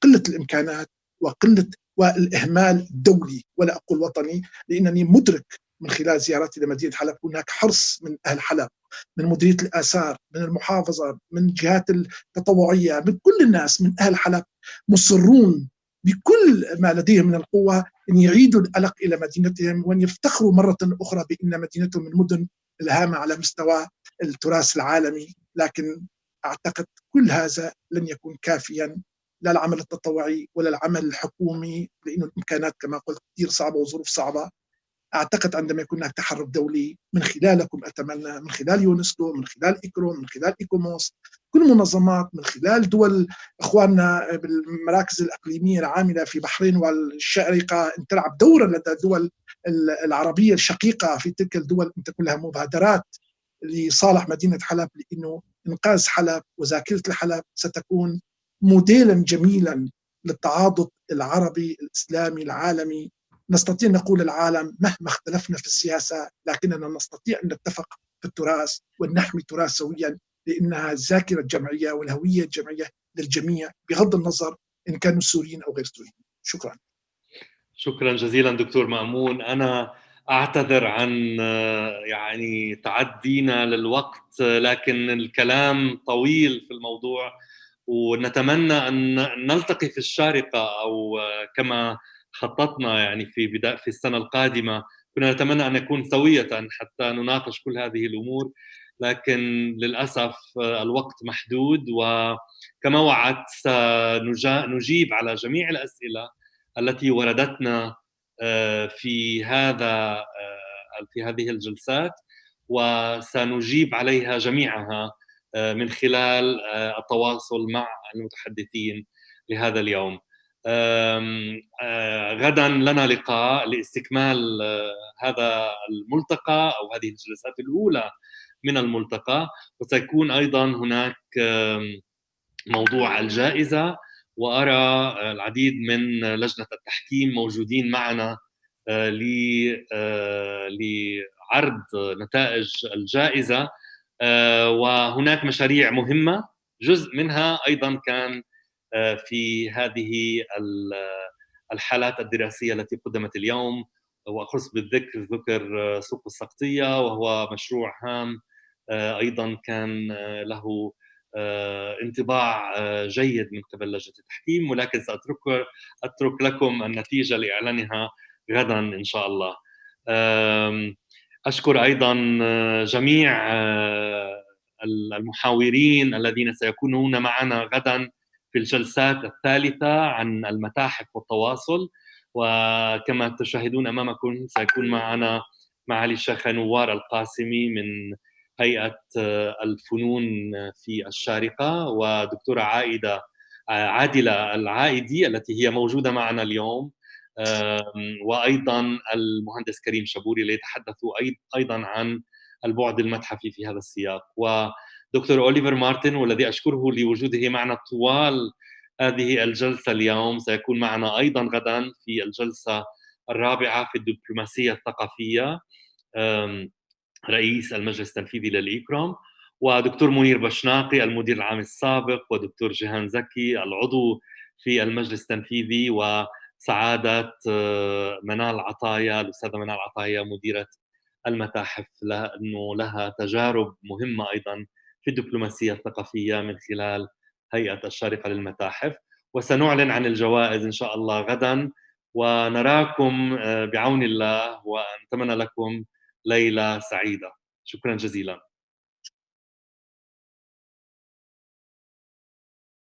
قلة الإمكانات والإهمال الدولي، ولا أقول وطني، لأنني مدرك من خلال زياراتي لمدينة حلب هناك حرص من أهل حلب، من مديرية الآثار، من المحافظة، من جهات التطوعية، من كل الناس، من أهل حلب، مصرون بكل ما لديهم من القوة أن يعيدوا الألق إلى مدينتهم وأن يفتخروا مرة أخرى بأن مدينتهم من المدن الهامة على مستوى التراث العالمي. لكن أعتقد كل هذا لن يكون كافيا، لا العمل التطوعي ولا العمل الحكومي، لأن الإمكانات كما قلت كثير صعبة وظروف صعبة. أعتقد عندما يكون هناك تحرك دولي من خلالكم، أتمنى من خلال يونسكو، من خلال إكروم، من خلال إيكوموس، كل منظمات، من خلال دول إخواننا بالمراكز الإقليمية العاملة في بحرين والشارقة، أن تلعب دورا لدى الدول العربية الشقيقة في تلك الدول، أن تكون لها مبادرات لصالح مدينة حلب، لأنه إنقاذ حلب وذاكرة الحلب ستكون موديلا جميلا للتعاضد العربي الإسلامي العالمي. نستطيع أن نقول العالم مهما اختلفنا في السياسة، لكننا نستطيع أن نتفق في التراث وأن نحمي التراث سويا، لأنها الذاكرة الجمعية والهوية الجمعية للجميع بغض النظر إن كانوا سوريين أو غير سوريين. شكرا. شكرا جزيلا دكتور مأمون. أنا أعتذر عن يعني تعدينا للوقت، لكن الكلام طويل في الموضوع، ونتمنى أن نلتقي في الشارقة أو كما خططنا يعني في السنة القادمة. كنا نتمنى أن نكون سوية حتى نناقش كل هذه الأمور، لكن للأسف الوقت محدود، وكما وعدت سنجيب على جميع الأسئلة التي وردتنا في هذه الجلسات، وسنجيب عليها جميعها من خلال التواصل مع المتحدثين لهذا اليوم. غدا لنا لقاء لاستكمال هذا الملتقى أو هذه الجلسات الأولى من الملتقى، وسيكون أيضا هناك موضوع الجائزة، وأرى العديد من لجنة التحكيم موجودين معنا لعرض نتائج الجائزة. وهناك مشاريع مهمة جزء منها أيضا كان في هذه الحالات الدراسية التي قدمت اليوم، وأخص ذكر سوق السقطية، وهو مشروع هام أيضا كان له انطباع جيد من قبل لجنة التحكيم، ولكن سأترك لكم النتيجة لإعلانها غدا إن شاء الله. أشكر أيضا جميع المحاورين الذين سيكونون معنا غدا في الجلسات الثالثة عن المتاحف والتواصل. وكما تشاهدون أمامكم سيكون معنا معالي الشيخ نوار القاسمي من هيئة الفنون في الشارقة، ودكتورة عادلة العائدي التي هي موجودة معنا اليوم، وأيضا المهندس كريم شبوري ليتحدثوا أيضا عن البعد المتحفي في هذا السياق، ودكتور أوليفر مارتن والذي أشكره لوجوده معنا طوال هذه الجلسة اليوم سيكون معنا أيضا غدا في الجلسة الرابعة في الدبلوماسية الثقافية، رئيس المجلس التنفيذي للإيكرام، ودكتور منير بشناقي المدير العام السابق، ودكتور جيهان زكي العضو في المجلس التنفيذي، وسعادة منال عطايا الأستاذة منال عطايا مديرة المتاحف، لأنه لها تجارب مهمة أيضا في الدبلوماسية الثقافية من خلال هيئة الشارقة للمتاحف. وسنعلن عن الجوائز إن شاء الله غدا، ونراكم بعون الله، ونتمنى لكم ليلة سعيدة. شكرا جزيلا.